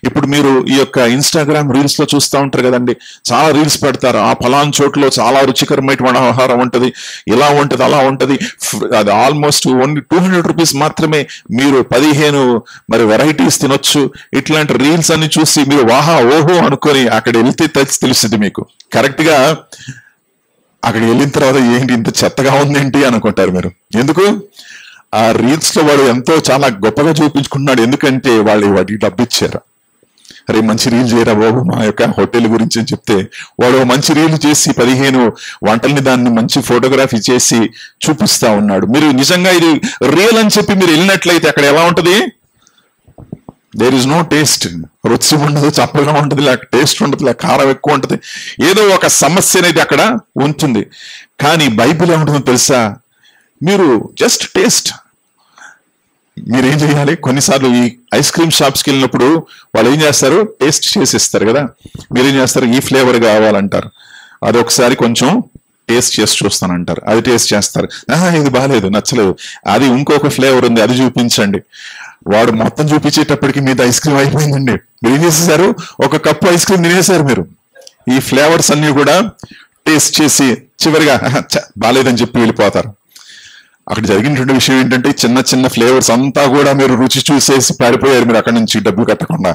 ఇప్పుడు మీరు ఈ యొక్క ఇన్స్టాగ్రామ్ రీల్స్ లో చూస్తూ ఉంటారు కదండి, చాలా రీల్స్ పెడతారు. ఆ ఫలానా చోట్లో చాలా రుచికరమైన ఆహారం ఉంటుంది, ఇలా ఉంటుంది, అలా ఉంటుంది. అది ఆల్మోస్ట్ ఓన్లీ 200 రూపీస్ మాత్రమే, మీరు 15 మరి వెరైటీస్ తినొచ్చు. ఇట్లాంటి రీల్స్ అన్ని చూసి మీరు వాహా ఓహో అనుకొని అక్కడ వెళ్తే తెలుస్తుంది మీకు. కరెక్ట్ గా అక్కడ వెళ్ళిన తర్వాత ఏంటి ఇంత చెత్తగా ఉందేంటి అనుకుంటారు మీరు. ఎందుకు? ఆ రీల్స్ లో వాడు ఎంతో చాలా గొప్పగా చూపించుకుంటున్నాడు. ఎందుకంటే వాళ్ళు వాటికి డబ్బు ఇచ్చారు. అరే మంచి రీల్ చేయరా బాబు మా యొక్క హోటల్ గురించి అని చెప్తే వాడు మంచి రీల్ చేసి 15 వంటల్ని దాన్ని మంచి ఫోటోగ్రఫీ చేసి చూపిస్తా ఉన్నాడు. మీరు నిజంగా ఇది రియల్ అని చెప్పి మీరు వెళ్ళినట్లయితే అక్కడ ఎలా ఉంటది? There is no taste. రుచి ఉండదు, చప్పగా ఉంటుంది, లేక టేస్ట్ ఉండదు, లేక కారం ఎక్కువ ఉంటుంది. ఏదో ఒక సమస్య అనేది అక్కడ ఉంటుంది. కానీ బైబిల్ ఏముంటుందో తెలుసా? మీరు జస్ట్ టేస్ట్. మీరేం చేయాలి? కొన్నిసార్లు ఈ ఐస్ క్రీమ్ షాప్స్కి వెళ్ళినప్పుడు వాళ్ళు ఏం చేస్తారు? టేస్ట్ చేసి ఇస్తారు కదా. మీరేం చేస్తారు? ఈ ఫ్లేవర్ కావాలంటారు. అది ఒకసారి కొంచెం టేస్ట్ చేసి చూస్తానంటారు. అది టేస్ట్ చేస్తారు, ఇది బాగాలేదు, నచ్చలేదు, అది ఇంకొక ఫ్లేవర్ ఉంది, అది చూపించండి. వాడు మొత్తం చూపించేటప్పటికి మీద ఐస్ క్రీమ్ అయిపోయిందండి. మీరు ఏం చేసేసారు? ఒక కప్పు ఐస్ క్రీమ్ తినేసారు మీరు. ఈ ఫ్లేవర్స్ అన్ని కూడా టేస్ట్ చేసి చివరిగా బాగాలేదని చెప్పి వెళ్ళిపోతారు. అక్కడ జరిగినటువంటి విషయం ఏంటంటే చిన్న చిన్న ఫ్లేవర్స్ అంతా కూడా మీరు రుచి చూసేసి పారిపోయారు మీరు అక్కడి నుంచి డబ్బులు కట్టకుండా.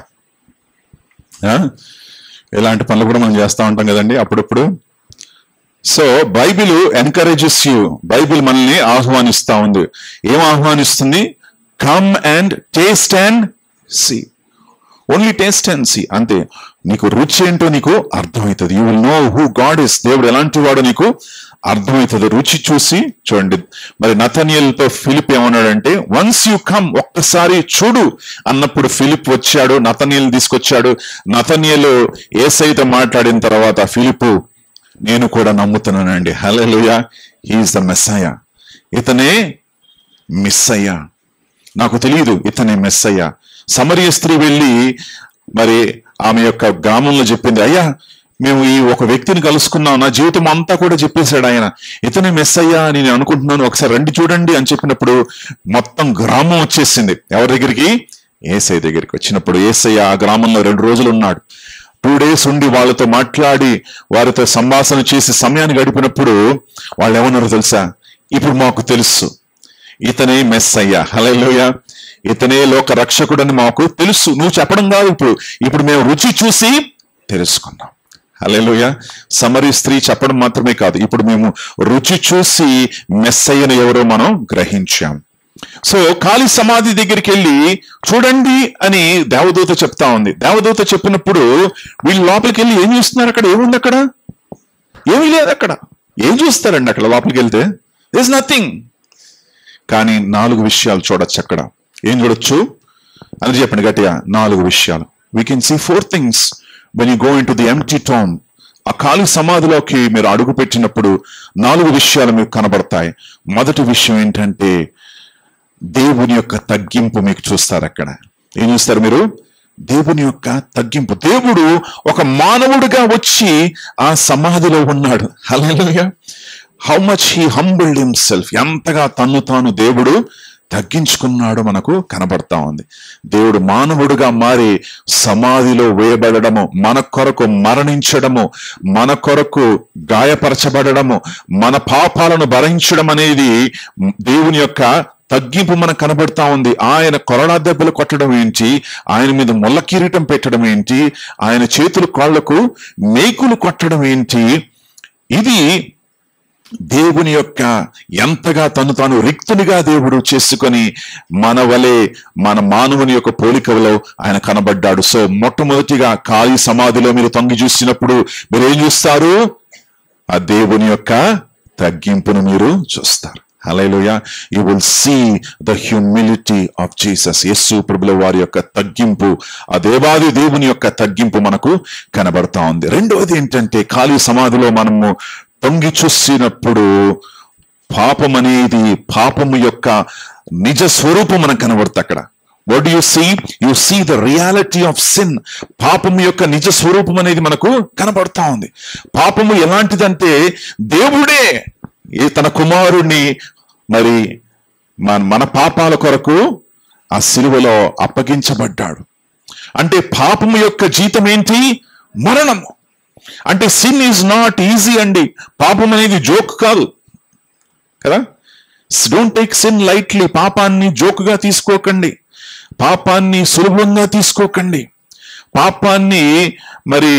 ఇలాంటి పనులు కూడా మనం చేస్తూ ఉంటాం కదండి అప్పుడప్పుడు. So Bible encourages you. Bible మనల్ని ఆహ్వానిస్తా ఉంది. ఏం ఆహ్వానిస్తుంది? Come and taste and see. Only taste and see, అంతే. నీకు రుచి ఏంటో నీకు అర్థమవుతుంది. You will know who God is. దేవుడు ఎలాంటి వాడో నీకు అర్థమవుతుంది. రుచి చూసి చూడండి. మరి నతనయేలుతో ఫిలిప్ ఏమన్నాడంటే, వన్స్ యూ కమ్, ఒక్కసారి చూడు అన్నప్పుడు ఫిలిప్ వచ్చాడు, నతనయేలు తీసుకొచ్చాడు. నతనయేలు యేసయ్యతో మాట్లాడిన తర్వాత ఫిలిప్, నేను కూడా నమ్ముతున్నానండి. Hallelujah. He is the Messiah. ఇతనే మెస్సయ్య. నాకు తెలియదు ఇతనే మెస్సయ్య. సమరయ స్త్రీ వెళ్ళి మరి ఆమె యొక్క గ్రామంలో చెప్పింది, అయ్యా మేము ఈ ఒక వ్యక్తిని కలుసుకున్నాం, నా జీవితం అంతా కూడా చెప్పేశాడు ఆయన, ఇతనే మెస్సయ్య అని నేను అనుకుంటున్నాను, ఒకసారి రండి చూడండి అని చెప్పినప్పుడు మొత్తం గ్రామం వచ్చేసింది. ఎవరి దగ్గరికి? యేసయ్య దగ్గరికి. వచ్చినప్పుడు యేసయ్య ఆ గ్రామంలో 2 రోజులు ఉన్నాడు. 2 days ఉండి వాళ్ళతో మాట్లాడి వారితో సంభాషణ చేసి సమయాన్ని గడిపినప్పుడు వాళ్ళు ఏమన్నారో తెలుసా? ఇప్పుడు మాకు తెలుసు ఇతనే మెస్సయ్య. హల్లెలూయా. ఇతనే లోక రక్షకుడని మాకు తెలుసు. నువ్వు చెప్పడం కాదు, ఇప్పుడు మేము రుచి చూసి తెలుసుకున్నాం. హల్లెలూయా. సమరయ స్త్రీ చెప్పడం మాత్రమే కాదు, ఇప్పుడు మేము రుచి చూసి మెస్సయ్యను ఎవరో మనం గ్రహించాం. సో ఖాళీ సమాధి దగ్గరికి వెళ్ళి చూడండి అని దేవదూత చెప్తా ఉంది. దేవదూత చెప్పినప్పుడు వీళ్ళు లోపలికి వెళ్ళి ఏం చూస్తున్నారు? అక్కడ ఏముంది? అక్కడ ఏమీ లేదు. అక్కడ ఏం చూస్తారండి? అక్కడ లోపలికి వెళ్తే దేర్ ఇస్ నథింగ్. కానీ 4 విషయాలు చూడొచ్చు. అక్కడ ఏం చూడొచ్చు అని చెప్పండి గట్టిగా. 4 విషయాలు. We can see 4 things when you go into the empty tomb. ఆ ఖాళీ సమాధిలోకి మీరు అడుగు పెట్టినప్పుడు 4 విషయాలు మీకు కనబడతాయి. మొదటి విషయం ఏంటంటే దేవుని యొక్క తగ్గింపు మీకు చూస్తారు. అక్కడ ఏం చూస్తారు మీరు? దేవుని యొక్క తగ్గింపు. దేవుడు ఒక మానవుడిగా వచ్చి ఆ సమాధిలో ఉన్నాడు. Hallelujah. How much he humbled himself. ఎంతగా తన్ను తాను దేవుడు తగ్గించుకున్నాడో మనకు కనబడతా ఉంది. దేవుడు మానవుడిగా మారి సమాధిలో వేయబడము, మన కొరకు మరణించడము, మన కొరకు గాయపరచబడము, మన పాపాలను భరించడం అనేది దేవుని యొక్క తగ్గింపు మనకు కనబడతా ఉంది. ఆయన కొరడా దెబ్బలు కొట్టడం ఏంటి, ఆయన మీద ముళ్ళ కిరీటం పెట్టడం ఏంటి, ఆయన చేతులు కాళ్లకు మేకులు కొట్టడం ఏంటి, ఇది దేవుని యొక్క ఎంతగా తను తాను రిక్తునిగా దేవుడు చేసుకొని మన వలె మన మానవుని యొక్క పోలికలో ఆయన కనబడ్డాడు. సో మొట్టమొదటిగా ఖాళీ సమాధిలో మీరు తొంగి చూసినప్పుడు మీరు ఏం చూస్తారు? ఆ దేవుని యొక్క తగ్గింపును మీరు చూస్తారు. Hallelujah. You will see the humility of Jesus. యేసు ప్రభుల వారి యొక్క తగ్గింపు, ఆ దేవాది దేవుని యొక్క తగ్గింపు మనకు కనబడతా ఉంది. రెండవది ఏంటంటే, ఖాళీ సమాధిలో మనము తొంగి చూసినప్పుడు పాపం అనేది, పాపము యొక్క నిజ స్వరూపం మనకు కనబడుతుంది. అక్కడ what you see? You see the reality of sin. పాపము యొక్క నిజ స్వరూపం అనేది మనకు కనబడతా ఉంది. పాపము ఎలాంటిదంటే, దేవుడే తన కుమారుణ్ణి మరి మన పాపాల కొరకు ఆ సిలువలో అప్పగించబడ్డాడు. అంటే పాపము యొక్క జీతం ఏంటి? మరణము. అంటే సిన్ ఈజ్ నాట్ ఈజీ అండి. పాపం అనేది జోక్ కాదు కదా. Don't take sin lightly. పాపాన్ని జోకుగా తీసుకోకండి, పాపాన్ని సులభంగా తీసుకోకండి, పాపాన్ని మరి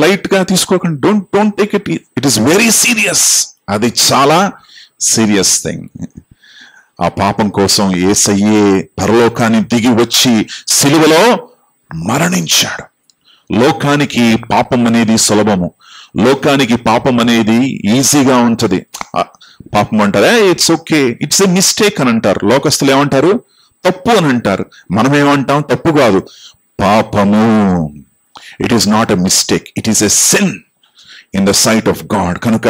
లైట్ గా తీసుకోకండి. Don't take it. It is very serious. అది చాలా సీరియస్ థింగ్. ఆ పాపం కోసం యేసయ్యే పరలోకాన్ని దిగి వచ్చి సిలువలో మరణించాడు. లోకానికి పాపం అనేది సులభము, లోకానికి పాపం అనేది ఈజీగా ఉంటది. పాపం అంటారా, it's okay, it's a mistake అని అంటారు. లోకస్తులు ఏమంటారు? తప్పు అని అంటారు. మనం ఏమంటాం? తప్పు కాదు, పాపము. It is not a mistake, it is a sin in the sight of God. కనుక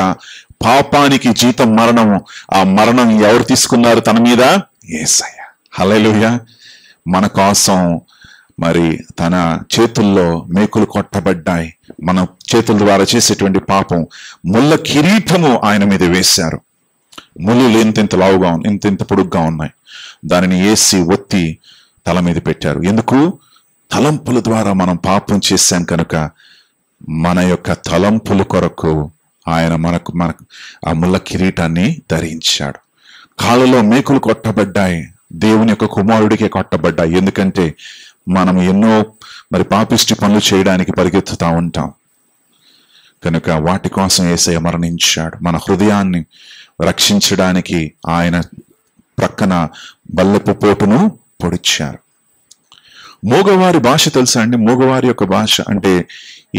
పాపానికి జీతం మరణము. ఆ మరణం ఎవరు తీసుకున్నారు తన మీద? యేసయ్య. హల్లెలూయా. మన కోసం మరి తన చేతుల్లో మేకులు కొట్టబడ్డాయి. మన చేతుల ద్వారా చేసేటువంటి పాపం ముళ్ళ కిరీటము ఆయన మీద వేశారు. ముళ్ళు ఇంత లావుగా ఇంత పొడుగ్గా ఉన్నాయి. దానిని వేసి ఒత్తి తల మీద పెట్టారు. ఎందుకు? తలంపుల ద్వారా మనం పాపం చేశాం కనుక మన యొక్క తలంపుల కొరకు ఆయన మనకు ఆ ముళ్ళ కిరీటాన్ని ధరించాడు. కాళ్ళలో మేకులు కొట్టబడ్డాయి, దేవుని యొక్క కుమారుడికే కొట్టబడ్డాయి. ఎందుకంటే మనం ఎన్నో మరి పాపిష్టి పనులు చేయడానికి పరిగెత్తుతా ఉంటాం కనుక వాటి కోసం యేసయ్య మరణించాడు. మన హృదయాన్ని రక్షించడానికి ఆయన ప్రక్కన బల్లెపు పోటును పొడిచారు. మోగవారి భాష తెలుసా అండి? మోగవారి యొక్క భాష అంటే,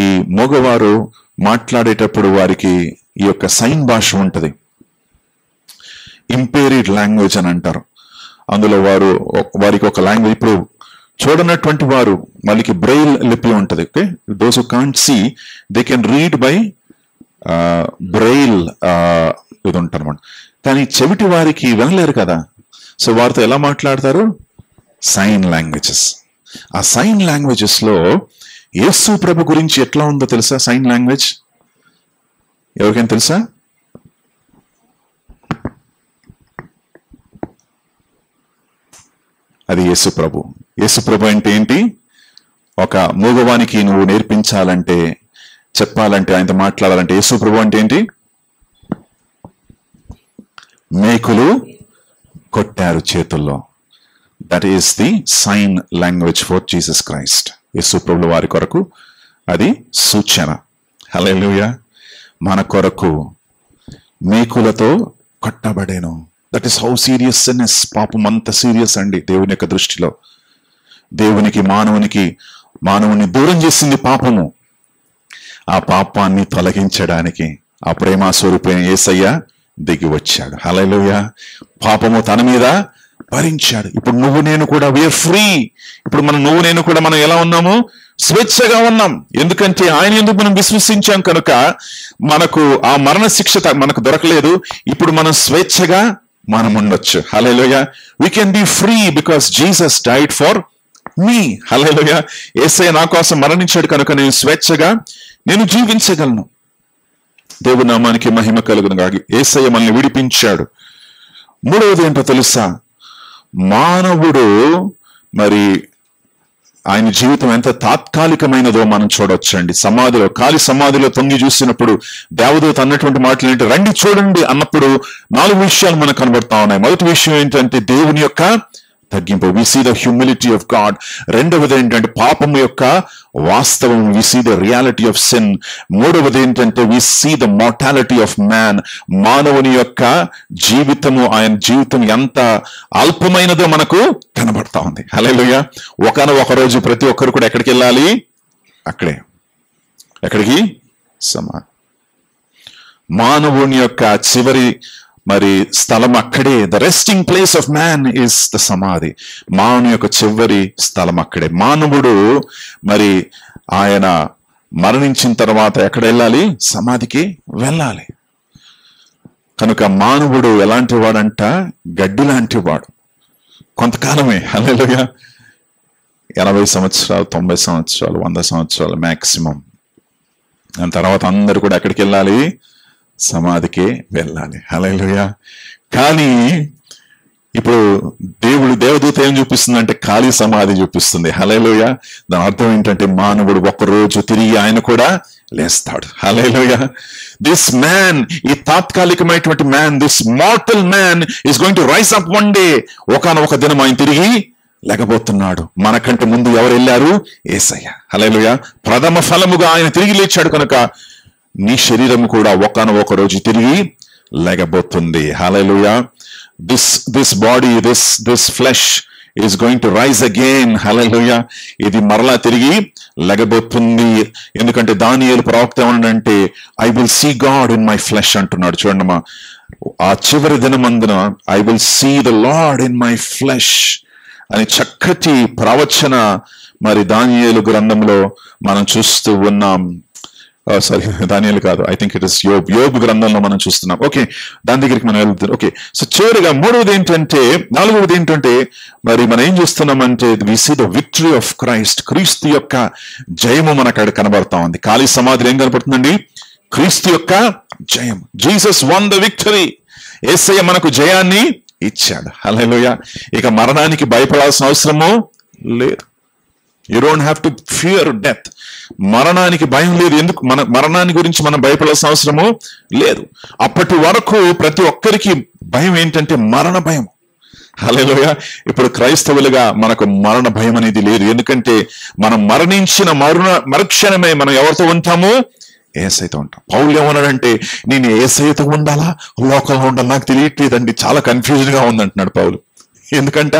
ఈ మోగవారు మాట్లాడేటప్పుడు వారికి ఈ యొక్క సైన్ భాష ఉంటది, ఇంపేరిడ్ లాంగ్వేజ్ అని అంటారు. అందులో వారికి ఒక లాంగ్వేజ్. ఇప్పుడు చూడనటువంటి వారు వాళ్ళకి బ్రెయిల్ లిపి ఉంటది. Okay, those who can't see they can read by braille ఇది ఉంటారన్నమాట. కానీ చెవిటి వారికి వినలేరు కదా, సో వారితో ఎలా మాట్లాడతారు? Sign languages. ఆ సైన్ లాంగ్వేజెస్ లో యేసు ప్రభు గురించి ఎట్లా ఉందో తెలుసా? సైన్ లాంగ్వేజ్ ఎవరికైనా తెలుసా? అది యేసు ప్రభు. యేసు ప్రభు అంటే ఏంటి? ఒక మూగవానికి నువ్వు నేర్పించాలంటే, చెప్పాలంటే, ఆయనతో మాట్లాడాలంటే యేసు ప్రభు అంటే ఏంటి? మేకులు కొట్టారు చేతుల్లో. That is the sign language for Jesus Christ. యేసు ప్రభుల వారి కొరకు అది సూచన. హల్లెలూయా. మన కొరకు మేకులతో కొట్టబడేను. That is how seriousness. పాపం అంత సీరియస్ అండి దేవుని యొక్క దృష్టిలో. దేవునికి మానవుని దూరం చేసింది పాపము. ఆ పాపాన్ని తొలగించడానికి ఆ ప్రేమ స్వరూపైన యేసయ్య దిగి వచ్చాడు. హల్లెలూయా. పాపము తన మీద భరించాడు. ఇప్పుడు నువ్వు నేను కూడా వీఆర్ ఫ్రీ. ఇప్పుడు నువ్వు నేను కూడా మనం ఎలా ఉన్నాము? స్వేచ్ఛగా ఉన్నాం. ఎందుకంటే ఆయన ఎందుకు మనం విశ్వసించాం కనుక మనకు ఆ మరణ శిక్ష మనకు దొరకలేదు. ఇప్పుడు మనం స్వేచ్ఛగా మనం ఉండొచ్చు. Hallelujah. We can be free because Jesus died for me. Hallelujah. యేసయ్య నా కోసం మరణించాడు కనుక నేను స్వేచ్ఛగా నేను జీవించగలను. దేవుని నామానికి మహిమ కలుగును గాక. యేసయ్య మనల్ని విడిపించాడు. మూడవది ఏంటో తెలుసా? మానవుడు మరి ఆయన జీవితం ఎంత తాత్కాలికమైనదో మనం చూడొచ్చండి. సమాధిలో, ఖాళీ సమాధిలో తొంగి చూసినప్పుడు దేవదూత అన్నటువంటి మాటలు ఏంటి, రండి చూడండి అన్నప్పుడు 4 విషయాలు మనకు కనబడతా ఉన్నాయి. మొదటి విషయం ఏంటంటే దేవుని యొక్క తగ్గింపు, we see the humility of God. రెండవది ఏంటంటే పాపం యొక్క వాస్తవం, we see the reality of sin. మూడవది ఏంటంటే we see the mortality of man, మానవుని యొక్క జీవితము, ఆయన జీవితం ఎంత అల్పమైనదో మనకు కనబడతా ఉంది. హల్లెలూయా. ఒక రోజు ప్రతి ఒక్కరు కూడా ఎక్కడికి వెళ్ళాలి? అక్కడే. ఎక్కడికి? సమాధి. మానవుని యొక్క చివరి మరి స్థలం అక్కడే. The resting place of man is the సమాధి. మానవుని యొక్క చివరి స్థలం అక్కడే. మానవుడు మరి ఆయన మరణించిన తర్వాత ఎక్కడ వెళ్ళాలి? సమాధికి వెళ్ళాలి. కనుక మానవుడు ఎలాంటి వాడంట? గడ్డి లాంటి వాడు. కొంతకాలమే. హల్లెలూయా. 80 సంవత్సరాలు, 90 సంవత్సరాలు, 100 సంవత్సరాలు మ్యాక్సిమం. దాని తర్వాత అందరూ కూడా ఎక్కడికి వెళ్ళాలి? సమాధికి వెళ్ళాలి. హల్లెలూయా. కానీ ఇప్పుడు దేవదూత ఏం చూపిస్తుంది అంటే ఖాళీ సమాధి చూపిస్తుంది. హల్లెలూయా. దాని అర్థం ఏంటంటే మానవుడు ఒక్కరోజు తిరిగి ఆయన కూడా లేస్తాడు. హల్లెలూయా. దిస్ మ్యాన్, ఈ తాత్కాలికమైనటువంటి man, this mortal man is going to rise up one day. ఒకానొక దినం ఆయన తిరిగి లేకపోతున్నాడు. మనకంటే ముందు ఎవరు వెళ్ళారు? యేసయ్య. హల్లెలూయా. ప్రథమ ఫలముగా ఆయన తిరిగి లేచాడు కనుక నీ శరీరం కూడా ఒకానొక రోజు తిరిగి లేకపోతుంది. Hallelujah. This body, this flesh is going to rise again. Hallelujah. ఇది మరలా తిరిగి లేకపోతుంది. ఎందుకంటే దానియేలు ప్రవక్త ఏమన్నాడంటే I will see God in my flesh అంటున్నాడు. చూడండి, ఆ చివరి దినమందున I will see the Lord in my flesh అని చక్కటి ప్రవచన మరి దానియేలు గ్రంథంలో మనం చూస్తూ ఉన్నాం. సారీ, దానియేలు కాదు, ఐ థింక్ ఇట్ ఇస్ యోబు గ్రంథంలో మనం చూస్తున్నాం. ఓకే, దాని దగ్గరికి మనం వెళ్తాం. ఓకే, సో చివరిగా నాలుగవది ఏంటంటే మరి మనం ఏం చూస్తున్నామంటే we see the victory of Christ. క్రీస్తు యొక్క జయము మనకు అక్కడ కనబడతా ఉంది. ఖాళీ సమాధిలో ఏం కనబడుతుందండి? క్రీస్తు యొక్క జయం. Jesus won the victory. యేసయ్య మనకు జయాన్ని ఇచ్చాడు. హల్లెలూయా. ఇక మరణానికి భయపడాల్సిన అవసరము లేదు. You don't have to fear death. మరణానికి భయం లేదు. ఎందుకు? మరణాన్ని గురించి మనం భయపడాల్సిన అవసరము లేదు. అప్పటి వరకు ప్రతి ఒక్కరికి భయం ఏంటంటే మరణ భయం. హల్లెలూయా. ఇప్పుడు క్రైస్తవులుగా మనకు మరణ భయం అనేది లేదు. ఎందుకంటే మనం మరణించిన మరుక్షణమే మనం ఎవరితో ఉంటాము? యేసయ్యతో ఉంటాం. పౌలు ఏమన్నాడంటే నేను యేసయ్యతో ఉండాలా, లోకంలో ఉండాలా నాకు తెలియట్లేదండి, చాలా కన్ఫ్యూజన్ గా ఉందంటున్నాడు పౌలు. ఎందుకంట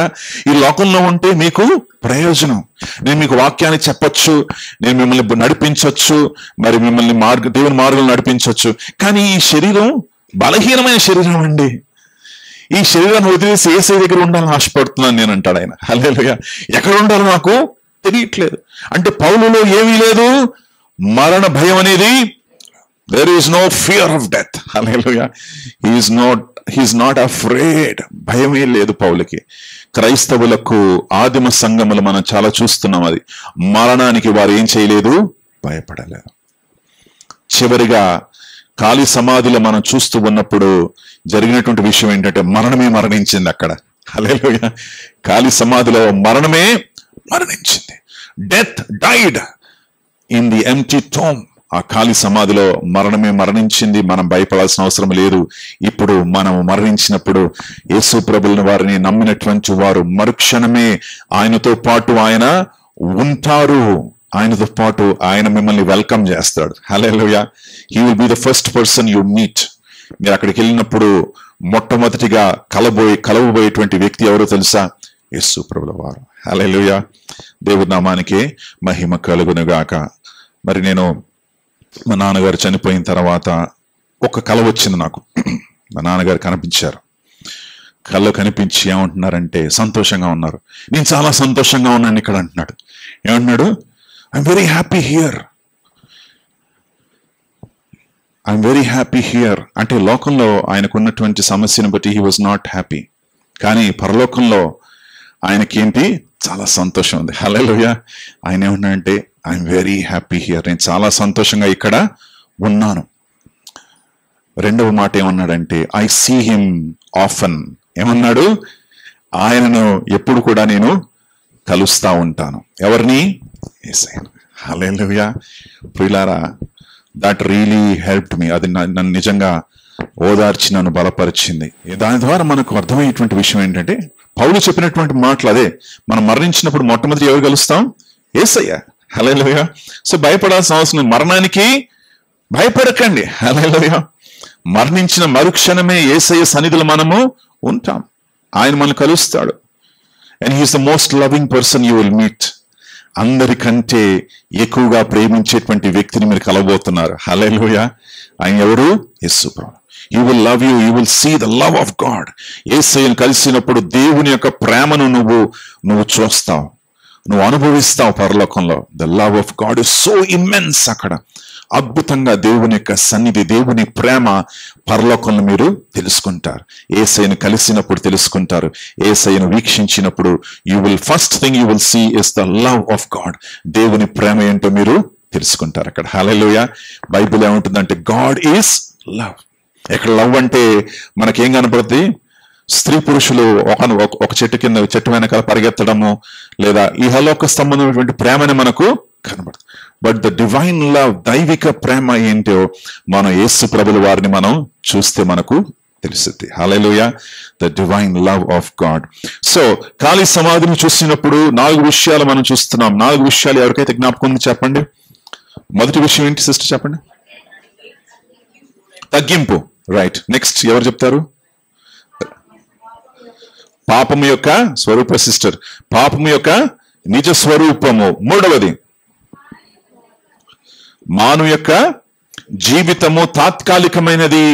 ఈ లోకంలో ఉంటే మీకు ప్రయోజనం. నేను మీకు వాక్యాన్ని చెప్పొచ్చు, నేను మిమ్మల్ని నడిపించవచ్చు, మరి మిమ్మల్ని దేవుని మార్గంలో నడిపించవచ్చు. కానీ ఈ శరీరం బలహీనమైన శరీరం అండి. ఈ శరీరాన్ని వదిలేసి యేసయ్య దగ్గర ఉండాలని ఆశపడుతున్నాను నేను అంటాడు ఆయన. హల్లెలూయా. ఎక్కడ ఉండాలో నాకు తెలియట్లేదు అంటే పౌలులో ఏమీ లేదు, మరణ భయం అనేది. there is no fear of death. Hallelujah. he is not afraid. భయమే లేదు పౌలుకి. క్రైస్తవులకు ఆదిమ సంఘములు మనం చాలా చూస్తున్నాం. అది మరణానికి వారు ఏం చేయలేదు, భయపడలేదు. చివరిగా ఖాళీ సమాధిలో మనం చూస్తూ ఉన్నప్పుడు జరిగినటువంటి విషయం ఏంటంటే మరణమే మరణించింది అక్కడ. హల్లెలూయా. ఖాళీ సమాధిలో మరణమే మరణించింది. Death died in the empty tome. ఆ ఖాళీ సమాధిలో మరణమే మరణించింది. మనం భయపడాల్సిన అవసరం లేదు. ఇప్పుడు మనం మరణించినప్పుడు యేసు ప్రభువుని వారిని నమ్మినటువంటి వారు మరుక్షణమే ఆయనతో పాటు ఆయన ఉంటారు. ఆయనతో పాటు ఆయన మిమ్మల్ని వెల్కమ్ చేస్తాడు. Hallelujah. He will be the first person you meet. మీరు అక్కడికి వెళ్ళినప్పుడు మొట్టమొదటిగా కలవబోయేటువంటి వ్యక్తి ఎవరో తెలుసా? యేసు ప్రభుల వారు. హల్లెలూయా. దేవుడి నామానికి మహిమ కలుగునుగాక. మరి నేను మా నాన్నగారు చనిపోయిన తర్వాత ఒక కల వచ్చింది నాకు. మా నాన్నగారు కనిపించారు. కళ్ళు కనిపించి ఏమంటున్నారంటే సంతోషంగా ఉన్నారు. నేను చాలా సంతోషంగా ఉన్నాను ఇక్కడ అంటున్నాడు. ఏమంటున్నాడు? I'm very happy here. I'm very happy here అంటే లోకంలో ఆయనకున్నటువంటి సమస్యను బట్టి హీ వాజ్ నాట్ హ్యాపీ. కానీ పరలోకంలో ఆయనకేంటి? చాలా సంతోషం ఉంది. హల్లెలూయా. ఆయన ఏమన్నాడంటే ఐఎమ్ వెరీ హ్యాపీ హియర్. నేను చాలా సంతోషంగా ఇక్కడ ఉన్నాను. రెండవ మాట ఏమన్నాడంటే ఐ సీ హిమ్ ఆఫన్. ఏమన్నాడు? ఆయనను ఎప్పుడు కూడా నేను కలుస్తా ఉంటాను. ఎవరిని? యేసయ్యను. హల్లెలూయా. ప్రియులారా, దట్ రియలీ హెల్ప్డ్ మీ. అది నన్ను నిజంగా ఓదార్చి నన్ను బలపరిచింది. దాని ద్వారా మనకు అర్థమయ్యేటువంటి విషయం ఏంటంటే, పౌలు చెప్పినటువంటి మాటలు అదే. మనం మరణించినప్పుడు మొట్టమొదటి ఎవరు కలుస్తాం? యేసయ్య. హల్లెలూయా. సో భయపడాల్సిన అవసరం లేదు. మరణానికి భయపడకండి. హల్లెలూయా. మరణించిన మరుక్షణమే యేసయ్య సన్నిధిలో మనము ఉంటాం. ఆయన మనల్ని కలుస్తాడు. And he is the most loving person you will meet. అందరికంటే ఎక్కువగా ప్రేమించేటువంటి వ్యక్తిని మీరు కలవబోతున్నారు. హల్లెలూయా. ఆయన ఎవరు? యేసు ప్రభువు. You will love you, you will see the love of God. యేసయ్యను కలిసినప్పుడు దేవుని యొక్క ప్రేమను నువ్వు చూస్తావు, నువ్వు అనుభవిస్తావు పరలోకంలో. The love of God is so immense. అక్కడ అద్భుతంగా దేవుని యొక్క సన్నిధి, దేవుని ప్రేమ పరలోకంలో మీరు తెలుసుకుంటారు. యేసయ్యను కలిసినప్పుడు తెలుసుకుంటారు. యేసయ్యను వీక్షించినప్పుడు you will first thing you will see is the love of God. దేవుని ప్రేమ ఏంటో మీరు తెలుసుకుంటారు అక్కడ. హల్లెలూయా. బైబిల్ ఏముంటుందంటే గాడ్ ఈస్ లవ్. ఇక్కడ లవ్ అంటే మనకేం కనపడుతుంది? స్త్రీ పురుషులు ఒక చెట్టు వెనకాల పరిగెత్తడము, లేదా ఇహలోక సంబంధమైనటువంటి ప్రేమని మనకు కనబడుతుంది. బట్ ద డివైన్ లవ్, దైవిక ప్రేమ ఏంటో మనం యేసు ప్రభుల వారిని మనం చూస్తే మనకు తెలుస్తుంది. Hallelujah. The divine love of God. So ఖాళీ సమాధిని చూసినప్పుడు 4 విషయాలు మనం చూస్తున్నాం. 4 విషయాలు ఎవరికైతే జ్ఞాపకం ఉంది చెప్పండి. మొదటి విషయం ఏంటి సిస్టర్ చెప్పండి? తగ్గింపు. రైట్. నెక్స్ట్ ఎవరు చెప్తారు? పాపము యొక్క స్వరూప సిస్టర్. పాపము యొక్క నిజ స్వరూపము. మూడవది మానవ యొక్క జీవితము తాత్కాలికమైనది,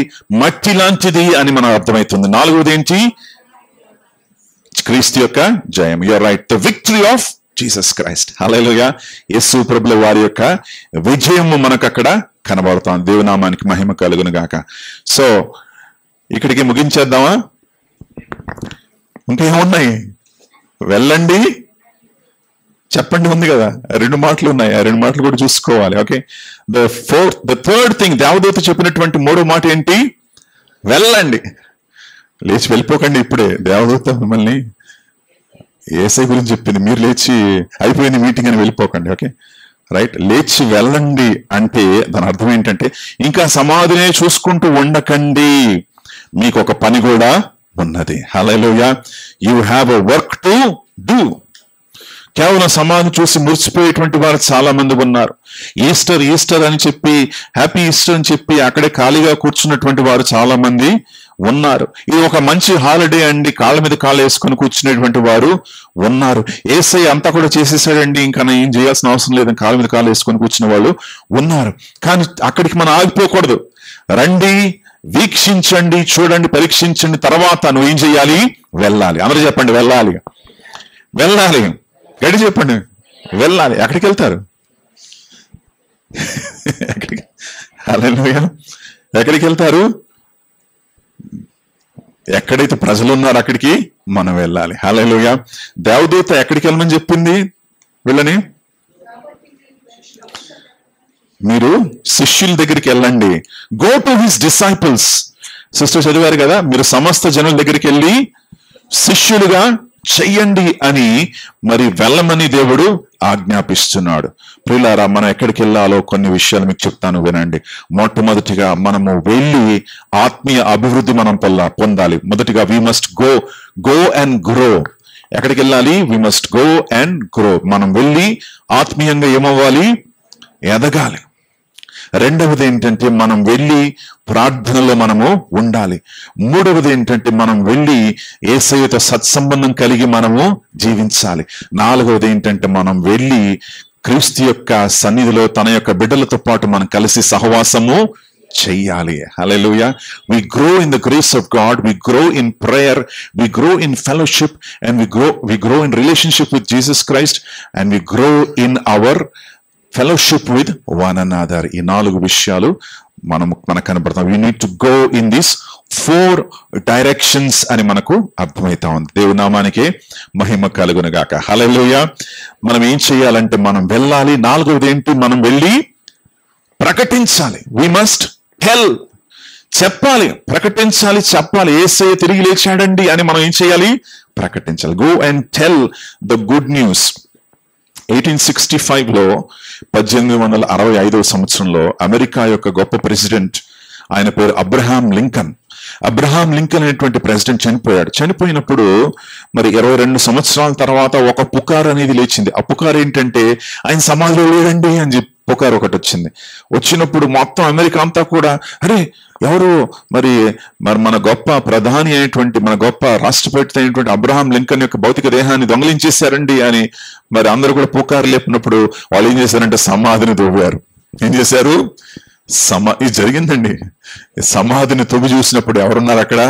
మట్టి లాంటిది అని మనం అర్థమవుతుంది. 4వది ఏంటి? క్రీస్తు యొక్క జయం. You are right. The victory of Jesus Christ. Hallelujah. యేసు ప్రభుల వారి యొక్క విజయము మనకు అక్కడ కనబడుతాం. దేవునామానికి మహిమ కలుగును గాక. సో ఇక్కడికి ముగించేద్దామా? ఇంకేమున్నాయి? వెళ్ళండి, చెప్పండి ఉంది కదా. 2 మాటలు ఉన్నాయి. ఆ 2 మాటలు కూడా చూసుకోవాలి. ఓకే. ద థర్డ్ థింగ్, దేవదూత చెప్పినటువంటి 3వ మాట ఏంటి? వెళ్ళండి. లేచి వెళ్ళిపోకండి ఇప్పుడే. దేవదూత మిమ్మల్ని యేసయ్య గురించి చెప్పింది, మీరు లేచి అయిపోయింది మీటింగ్ అని వెళ్ళిపోకండి. Okay, right. లేచి వెళ్ళండి అంటే దాని అర్థం ఏంటంటే, ఇంకా సమాధినే చూసుకుంటూ ఉండకండి, మీకు ఒక పని కూడా ఉన్నది. Hallelujah. You have a work to do. కేవలం సమాధి చూసి మురిసిపోయేటువంటి వారు చాలా మంది ఉన్నారు. ఈస్టర్ ఈస్టర్ అని చెప్పి, హ్యాపీ ఈస్టర్ అని చెప్పి అక్కడే ఖాళీగా కూర్చున్నటువంటి వారు చాలా మంది ఉన్నారు. ఇది ఒక మంచి హాలిడే అండి, కాళ్ళ మీద కాళ్ళు వేసుకొని కూర్చునేటువంటి వారు ఉన్నారు. యేసయ్య అంతా కూడా చేసేసాడండి, ఇంకా ఏం చేయాల్సిన అవసరం లేదని కాళ్ళ మీద కాళ్ళు వేసుకొని కూర్చున్న వాళ్ళు ఉన్నారు. కానీ అక్కడికి మనం ఆగిపోకూడదు. రండి, వీక్షించండి, చూడండి, పరీక్షించండి, తర్వాత నువ్వు ఏం చేయాలి? వెళ్ళాలి. అందరూ చెప్పండి, వెళ్ళాలి. వెళ్ళాలి. గడి చెప్పండి, వెళ్ళాలి. ఎక్కడికి వెళ్తారు? హల్లెలూయా. ఎక్కడికి వెళ్తారు? ఎక్కడైతే ప్రజలు ఉన్నారో అక్కడికి మనం వెళ్ళాలి. హల్లెలూయా. దేవదూత ఎక్కడికి వెళ్ళమని చెప్పింది వీళ్ళని? మీరు శిష్యుల దగ్గరికి వెళ్ళండి. Go to his disciples. Sister చదివారు కదా, మీరు సమస్త జనుల దగ్గరికి వెళ్ళి శిష్యులుగా చెయ్యండి అని మరి వెళ్ళమని దేవుడు ఆజ్ఞాపిస్తున్నాడు. ప్రియులారా, మనం ఎక్కడికి వెళ్ళాలో కొన్ని విషయాలు మీకు చెప్తాను, వినండి. మొట్టమొదటిగా మనము వెళ్ళి ఆత్మీయ అభివృద్ధి మనం పొందాలి. మొదటిగా we must go and grow. ఎక్కడికి వెళ్ళాలి? We must go and grow. మనం వెళ్ళి ఆత్మీయంగా ఏమవ్వాలి? ఎదగాలి. రెండవది ఏంటంటే మనం వెళ్ళి ప్రార్థనలో మనము ఉండాలి. మూడవది ఏంటంటే మనం వెళ్ళి యేసయ్యతో సత్సంబంధం కలిగి మనము జీవించాలి. నాలుగవది ఏంటంటే మనం వెళ్ళి క్రీస్తు యొక్క సన్నిధిలో తన యొక్క బిడ్డలతో పాటు మనం కలిసి సహవాసము చెయ్యాలి. హల్లెలూయా. We grow in the grace of God, we grow in prayer, we grow in fellowship, and we grow in relationship with Jesus Christ, and we grow in our fellowship with one another. ఈ 4 విషయాలు మనకు కనబడతాం. we need to go in these 4 directions అని మనకు అర్థమవుతా ఉంది. దేవునామానికి మహిమ కలుగును గాక. హల్లెలూయా. మనం ఏం చేయాలంటే మనం వెళ్ళాలి. 4వది ఏంటి? మనం వెళ్ళి ప్రకటించాలి. we must tell. చెప్పాలి, ప్రకటించాలి, చెప్పాలి. యేసయ్య తిరిగి లేచాడండి అని మనం ఏం చేయాలి? ప్రకటించాలి. Go and tell the good news. 1865లో 1865 సంవత్సరంలో అమెరికా యొక్క గొప్ప ప్రెసిడెంట్, ఆయన పేరు అబ్రహాం లింకన్. అబ్రహాం లింకన్ అనేటువంటి ప్రెసిడెంట్ చనిపోయాడు. చనిపోయినప్పుడు మరి 22 సంవత్సరాల తర్వాత ఒక పుకార్ అనేది లేచింది. ఆ పుకార్ ఏంటంటే ఆయన సమాధిలో లేడండి అని చెప్పి పుకార్ ఒకటి వచ్చింది. వచ్చినప్పుడు మొత్తం అమెరికా అంతా కూడా అరే ఎవరు మరి మన గొప్ప ప్రధాని అయినటువంటి, మన గొప్ప రాష్ట్రపతి అయినటువంటి అబ్రహాం లింకన్ యొక్క భౌతిక దేహాన్ని దొంగలించేశారండి అని మరి అందరూ కూడా పుకారు లేపినప్పుడు వాళ్ళు ఏం చేశారంటే సమాధిని తవ్వారు. ఏం చేశారు? ఇది జరిగిందండి. సమాధిని తవ్వి చూసినప్పుడు ఎవరున్నారు అక్కడ?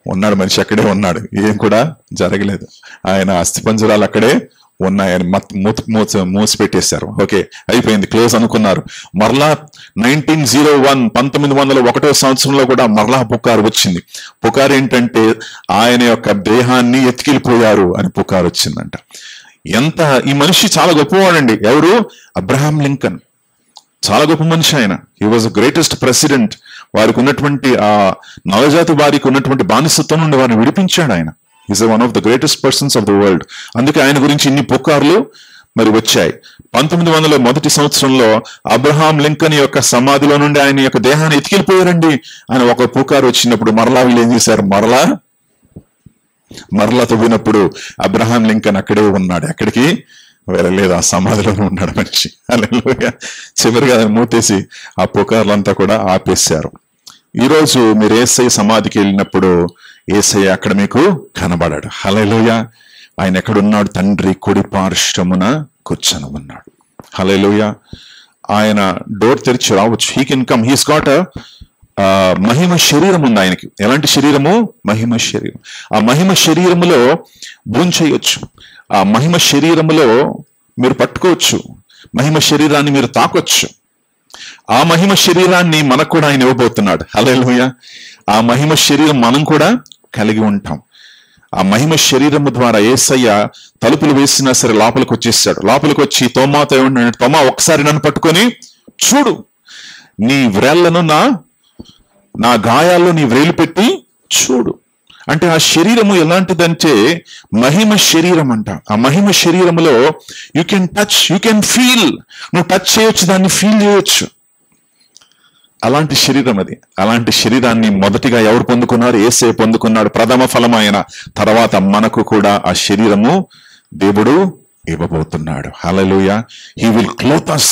ఉన్నాడు, మనిషి అక్కడే ఉన్నాడు. ఏం కూడా జరగలేదు. ఆయన అస్థిపంజరాలు అక్కడే ఉన్నాయని మూసి పెట్టేశారు. ఓకే, అయిపోయింది, క్లోజ్ అనుకున్నారు. మరలా 1901 సంవత్సరంలో కూడా మరలా పుకారు వచ్చింది. పుకారు ఏంటంటే ఆయన యొక్క దేహాన్ని ఎత్తుకెళ్ళిపోయారు అని పుకారు వచ్చిందంట. ఈ మనిషి చాలా గొప్పవాడండి. ఎవరు? Abraham Lincoln. చాలా గొప్ప మనిషి ఆయన. He was the greatest president. వారికి ఉన్నటువంటి ఆ నవజాతి వారికి ఉన్నటువంటి బానిసత్వం నుండి వారిని విడిపించాడు ఆయన. Is one of the greatest persons of the world. అందుకే ఆయన గురించి ఇన్ని పుకార్లు మరి వచ్చాయి. 1901 సంవత్సరంలో అబ్రహాం లింకన్ యొక్క సమాధిలో నుండి ఆయన యొక్క దేహాన్ని ఎత్తుకెళ్ళిపోయారండి అని ఒక పుకారు వచ్చినప్పుడు మరలా వీళ్ళు ఏం చేశారు? మరలా తవ్వినప్పుడు అబ్రహాం లింకన్ అక్కడే ఉన్నాడు. ఎక్కడికి వెళ్ళలేదు, ఆ సమాధిలోనే ఉన్నాడు మనిషి. హల్లెలూయా. చివరిగా మూతేసి ఆ పుకార్లంతా కూడా ఆపేశారు. ఈరోజు మీరు యేసయ్య సమాధికి వెళ్ళినప్పుడు యేసయ్య అక్కడ మీకు కనబడాడు. హల్లెలూయా. ఆయన ఎక్కడున్నాడు? తండ్రి కుడి పార్శ్వమున కూర్చొని ఉన్నాడు. హల్లెలూయా. ఆయన డోర్ తెరిచి రావచ్చు. He can come. He's got మహిమ శరీరం ఉంది ఆయనకి. ఎలాంటి శరీరము? మహిమ శరీరం. ఆ మహిమ శరీరములో భుంచేయొచ్చు. ఆ మహిమ శరీరములో మీరు పట్టుకోవచ్చు. మహిమ శరీరాన్ని మీరు తాకొచ్చు. ఆ మహిమ శరీరాన్ని మనకు కూడా ఆయన ఇవ్వబోతున్నాడు. హల్లెలూయా. ఆ మహిమ శరీరం మనం కూడా కలిగి ఉంటాం. ఆ మహిమ శరీరము ద్వారా యేసయ్య తలుపులు వేసినా సరే లోపలికి వచ్చేసాడు. లోపలికి వచ్చి తోమాతో ఏమన్నాడు? తోమా, ఒకసారి నన్ను పట్టుకొని చూడు, నీ వ్రేళ్లను నా గాయాల్లో నీ వ్రేలు పెట్టి చూడు. అంటే ఆ శరీరము ఎలాంటిదంటే మహిమ శరీరం అంట. ఆ మహిమ శరీరములో you can touch, you can feel. నువ్వు టచ్ చేయొచ్చు, దాన్ని ఫీల్ చేయొచ్చు. అలాంటి శరీరం అది. అలాంటి శరీరాన్ని మొదటిగా ఎవరు పొందుకున్నారు? యేసయ్య పొందుకున్నాడు. ప్రథమ ఫలం ఆయన. తర్వాత మనకు కూడా ఆ శరీరము దేవుడు ఇవ్వబోతున్నాడు. Hallelujah. He will clothe us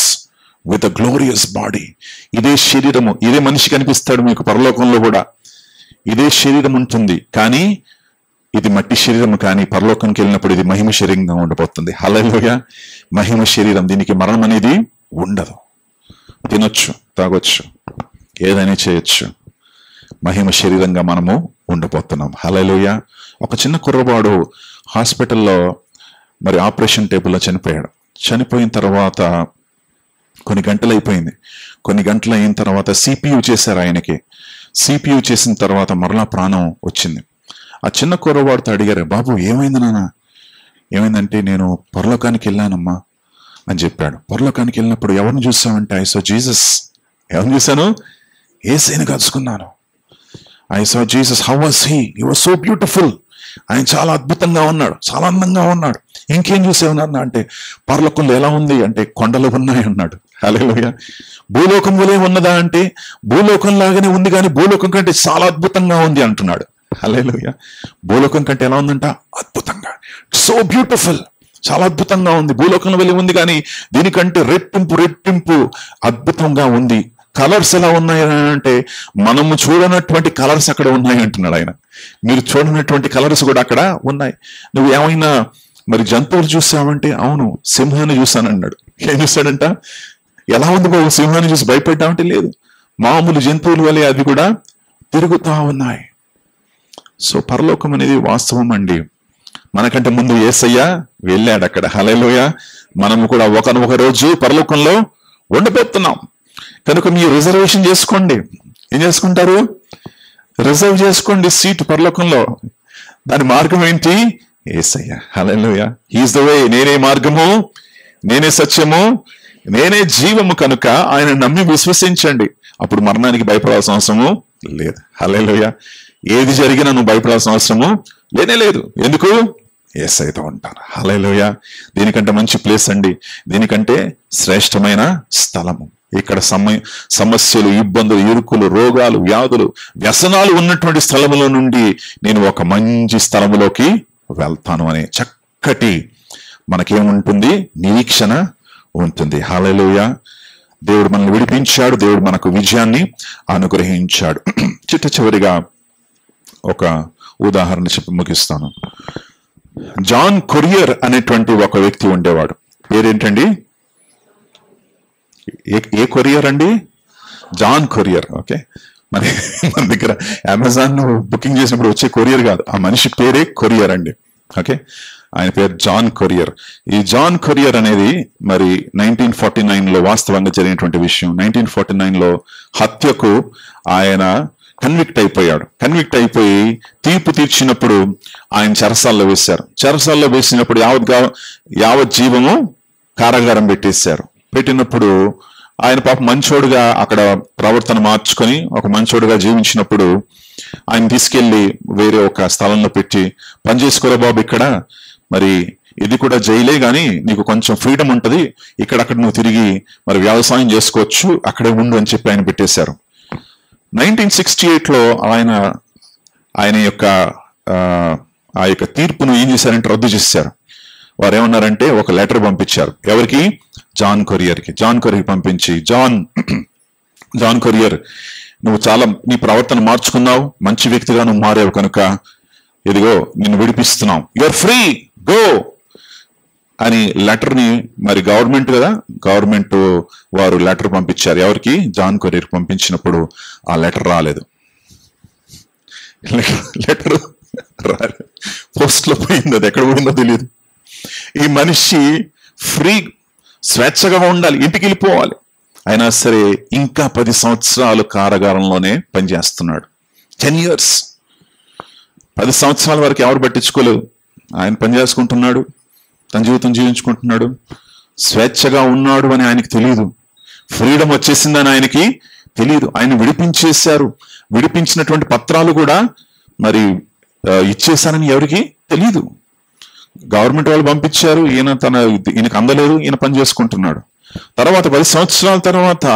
with a glorious body. ఇదే శరీరము, ఇదే మనిషి కనిపిస్తాడు మీకు పరలోకంలో కూడా. ఇదే శరీరం ఉంటుంది, కానీ ఇది మట్టి శరీరం. కానీ పరలోకానికి వెళ్ళినప్పుడు ఇది మహిమ శరీరంగా ఉండబోతుంది. హల్లెలూయా. మహిమ శరీరం. దీనికి మరణం అనేది ఉండదు. తినొచ్చు, తాగొచ్చు, ఏదైనా చేయొచ్చు. మహిమ శరీరంగా మనము ఉండబోతున్నాం. హల్లెలూయా. ఒక చిన్న కుర్రవాడు హాస్పిటల్లో మరి ఆపరేషన్ టేబుల్లో చనిపోయాడు. చనిపోయిన తర్వాత కొన్ని గంటలు అయిపోయింది. కొన్ని గంటలు అయిన తర్వాత సిపియు చేశారు ఆయనకి. సిపియు చేసిన తర్వాత మరలా ప్రాణం వచ్చింది. ఆ చిన్న కుర్రవాడితో అడిగారు, బాబు ఏమైంది నాన్న? ఏమైందంటే, నేను పరలోకానికి వెళ్ళానమ్మా అని చెప్పాడు. పరలోకానికి వెళ్ళినప్పుడు ఎవరిని చూసామంటే, ఐ సా జీసస్. ఎవరిని చూశాను? యేసయ్యని కలుసుకున్నాను. I saw Jesus. How was he? He was so beautiful. ఆయన చాలా అద్భుతంగా ఉన్నాడు, చాలా అందంగా ఉన్నాడు. ఇంకేం చూసేవన్నా అంటే, పరలోకంలో ఎలా ఉంది అంటే, కొండలు ఉన్నాయి అన్నాడు. హల్లెలూయా. భూలోకం వలే ఉన్నదా అంటే, భూలోకం లాగానే ఉంది, కానీ భూలోకం కంటే చాలా అద్భుతంగా ఉంది అంటున్నాడు. హల్లెలూయా. భూలోకం కంటే ఎలా ఉందంట? అద్భుతంగా. So beautiful. చాలా అద్భుతంగా ఉంది. భూలోకంలో వెళ్ళి ఉంది, కానీ దీనికంటే రెట్టింపు అద్భుతంగా ఉంది. కలర్స్ ఎలా ఉన్నాయి అంటే, మనము చూడనటువంటి కలర్స్ అక్కడ ఉన్నాయి అంటున్నాడు ఆయన. మీరు చూడనటువంటి కలర్స్ కూడా అక్కడ ఉన్నాయి. నువ్వు ఏమైనా మరి జంతువులు చూసావంటే, అవును సింహాన్ని చూసాను అన్నాడు. ఏం చూస్తాడంట? ఎలా ఉంది బాబు సింహాన్ని చూసి భయపడ్డామంటే, లేదు, మామూలు జంతువుల వలె అవి కూడా తిరుగుతా ఉన్నాయి. సో పరలోకం అనేది వాస్తవం అండి. మనకంటే ముందు యేసయ్య వెళ్ళాడు అక్కడ. హల్లెలూయా. మనము కూడా ఒకనొక రోజు పరలోకంలో ఉండబోతున్నాం. కనుక మీరు రిజర్వేషన్ చేసుకోండి. ఏం చేసుకుంటారు? రిజర్వ్ చేసుకోండి సీటు పరలోకంలో. దాని మార్గం ఏంటి? యేసయ్య. హల్లెలూయా. He's the way. నేనే మార్గము, నేనే సత్యము, నేనే జీవము. కనుక ఆయన నమ్మి విశ్వసించండి. అప్పుడు మరణానికి భయపడాల్సిన అవసరము లేదు. హల్లెలూయా. ఏది జరిగినా నువ్వు భయపడాల్సిన అవసరము లేనే లేదు. ఎందుకు? యేసయ్యతో ఉంటారు. హల్లెలూయా. దీనికంటే మంచి ప్లేస్ అండి, దీనికంటే శ్రేష్టమైన స్థలము. ఇక్కడ సమస్యలు, ఇబ్బందులు, ఇరుకులు, రోగాలు, వ్యాధులు, వ్యసనాలు ఉన్నటువంటి స్థలములో నుండి నేను ఒక మంచి స్థలములోకి వెళ్తాను అనే చక్కటి మనకేముంటుంది? నిరీక్షణ ఉంటుంది. హల్లెలూయా. దేవుడు మనల్ని విడిపించాడు, దేవుడు మనకు విజయాన్ని అనుగ్రహించాడు. చివరిగా ఒక ఉదాహరణ చెప్పి ముగిస్తాను. జాన్ కొరియర్ అనేటువంటి ఒక వ్యక్తి ఉండేవాడు. పేరేంటండి? ఏ కొరియర్ అండి? John courier. ఓకే, మన దగ్గర అమెజాన్ బుకింగ్ చేసినప్పుడు వచ్చే కొరియర్ కాదు, ఆ మనిషి పేరే కొరియర్ అండి. ఓకే, ఆయన పేరు జాన్ కొరియర్. ఈ జాన్ కొరియర్ అనేది మరి 1949లో వాస్తవంగా జరిగినటువంటి విషయం. 1949లో హత్యకు ఆయన కన్విక్ట్ అయిపోయాడు. కన్విక్ట్ అయిపోయి తీర్పు తీర్చినప్పుడు ఆయన చెరసాల్లో వేశారు. చెరసాల్లో వేసినప్పుడు యావత్ జీవము కారాగారం పెట్టేశారు. పెట్టినప్పుడు ఆయన పాప మంచోడుగా అక్కడ ప్రవర్తన మార్చుకొని ఒక మంచోడుగా జీవించినప్పుడు ఆయన తీసుకెళ్లి వేరే ఒక స్థలంలో పెట్టి, పని చేసుకోరా బాబు, ఇక్కడ మరి ఇది కూడా జైలే గాని నీకు కొంచెం ఫ్రీడమ్ ఉంటది, ఇక్కడక్కడ నువ్వు తిరిగి మరి వ్యవసాయం చేసుకోవచ్చు, అక్కడే ఉండు అని చెప్పి ఆయన పెట్టేశారు. 1968లో ఆయన యొక్క ఆ యొక్క తీర్పును ఏం చేశారంటే రద్దు చేశారు. వారు ఏమన్నారంటే ఒక లెటర్ పంపించారు. ఎవరికి? జాన్ కొరియర్కి. జాన్ కొరియర్ పంపించి, జాన్ కొరియర్, నువ్వు చాలా నీ ప్రవర్తన మార్చుకున్నావు, మంచి వ్యక్తిగా నువ్వు మారావు కనుక ఇదిగో నిన్ను విడిపిస్తున్నావు, యూఆర్ ఫ్రీ, గో అని లెటర్ని, మరి గవర్నమెంట్ కదా, గవర్నమెంట్ వారు లెటర్ పంపించారు. ఎవరికి? జాన్ కొరియర్ పంపించినప్పుడు ఆ లెటర్ రాలేదు. లెటర్ రాలేదు, పోస్ట్ లో పోయింది, అది ఎక్కడ పోయిందో తెలియదు. ఈ మనిషి ఫ్రీ, స్వేచ్ఛగా ఉండాలి, ఇంటికి వెళ్ళిపోవాలి. అయినా సరే ఇంకా 10 సంవత్సరాలు కారాగారంలోనే పనిచేస్తున్నాడు. 10 years, 10 సంవత్సరాల వరకు ఎవరు పట్టించుకోలేదు. ఆయన పని చేసుకుంటున్నాడు, తన జీవితం జీవించుకుంటున్నాడు, స్వేచ్ఛగా ఉన్నాడు అని ఆయనకి తెలియదు, ఫ్రీడమ్ వచ్చేసిందని ఆయనకి తెలియదు. ఆయన విడిపించేశారు. విడిపించినటువంటి పత్రాలు కూడా మరి ఇచ్చేశారని ఎవరికి తెలియదు. గవర్నమెంట్ వాళ్ళు పంపించారు, ఈయనకు అందలేదు, ఈయన పని చేసుకుంటున్నాడు. తర్వాత 10 సంవత్సరాల తర్వాత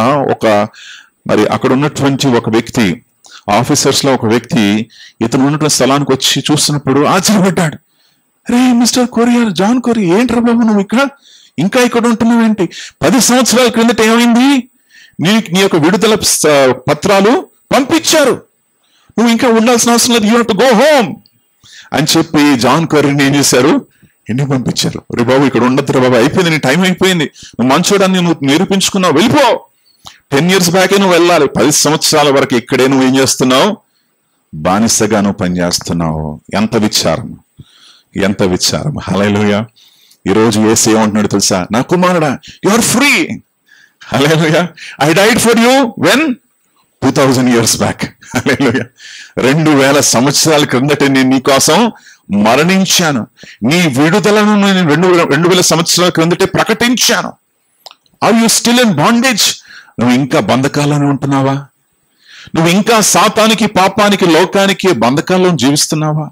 మరి అక్కడ ఉన్నటువంటి ఒక వ్యక్తి, ఆఫీసర్స్ లో ఒక వ్యక్తి ఇతను ఉన్నటువంటి స్థలానికి వచ్చి చూస్తున్నప్పుడు ఆశ్చర్యపడ్డాడు. అరే మిస్టర్ కొరియర్, జాన్ కొరియర్, ఏంట్రా బాబు నువ్వు ఇంకా ఇక్కడ ఉంటున్నావేంటి? 10 సంవత్సరాల క్రిందట ఏమైంది? నీ యొక్క విడుదల పత్రాలు పంపించారు, నువ్వు ఇంకా ఉండాల్సిన అవసరం లేదు, you have to go home అని చెప్పి జాన్ కొరియర్ని ఏం చేశారు? ఇంటికి పంపించారు. రే బాబు ఇక్కడ ఉండద్దురా బాబు, అయిపోయింది, నీ టైం అయిపోయింది, నువ్వు మంచోడాన్ని నువ్వు నిరూపించుకున్నావు, వెళ్ళిపో. 10 years బ్యాకే నువ్వు వెళ్ళాలి, 10 సంవత్సరాల వరకు ఇక్కడే నువ్వు ఏం చేస్తున్నావు? బానిసగా నువ్వు పనిచేస్తున్నావు. ఎంత విచారం, ఎంత విచారం. హల్లెలూయా. ఈరోజు యేసు ఏమంటున్నాడు తెలుసా? నా కుమారుడా, you are free. Hallelujah. I died for you when 2000 years back. Hallelujah. 2000 సంవత్సరాల క్రిందట నేను నీ కోసం మరణించాను, నీ విడుదలను నేను 2000 సంవత్సరాల క్రిందటే ప్రకటించాను. Are you still in bondage? నువ్వు ఇంకా బంధకాల్లోనే ఉంటున్నావా? నువ్వు ఇంకా సాతానికి, పాపానికి, లోకానికి బంధకాల్లో జీవిస్తున్నావా?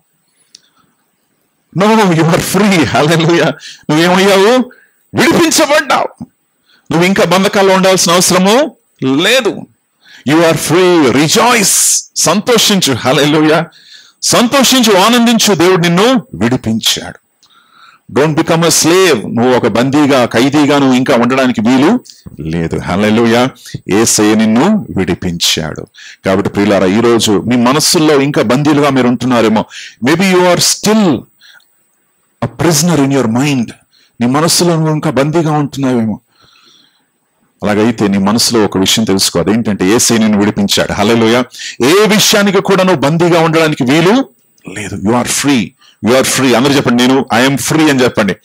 No, you are free. Hallelujah. నువ్వేమయ్యావు? విడిపించబడ్డావు. నువ్వు ఇంకా బంధకాల్లో ఉండాల్సిన అవసరము లేదు. You are free. రిజాయిస్, సంతోషించు. హల్లెలూయా. సంతోషించు, ఆనందించు, దేవుడు నిన్ను విడిపించాడు. Don't become a slave. నువ్వు ఒక బందీగా, ఖైదీగా నువ్వు ఇంకా ఉండడానికి వీలు లేదు. హల్లెలూయా. యేసయ్య నిన్ను విడిపించాడు. కాబట్టి ప్రియులారా, ఈరోజు మీ మనస్సుల్లో ఇంకా బందీలుగా మీరు ఉంటున్నారేమో. Maybe you are still a prisoner in your mind. నీ మనస్సులో నువ్వు ఇంకా బందీగా ఉంటున్నావేమో. అలాగైతే నీ మనసులో ఒక విషయం తెలుసుకో, అదేంటంటే యేసయ్య నిన్ను విడిపించాడు. హల్లెలూయా. ఏ విషయానికి కూడా నువ్వు బందీగా ఉండడానికి వీలు లేదు. You are free, you are free. అందరూ చెప్పండి, నేను ఐఎమ్ ఫ్రీ అని చెప్పండి.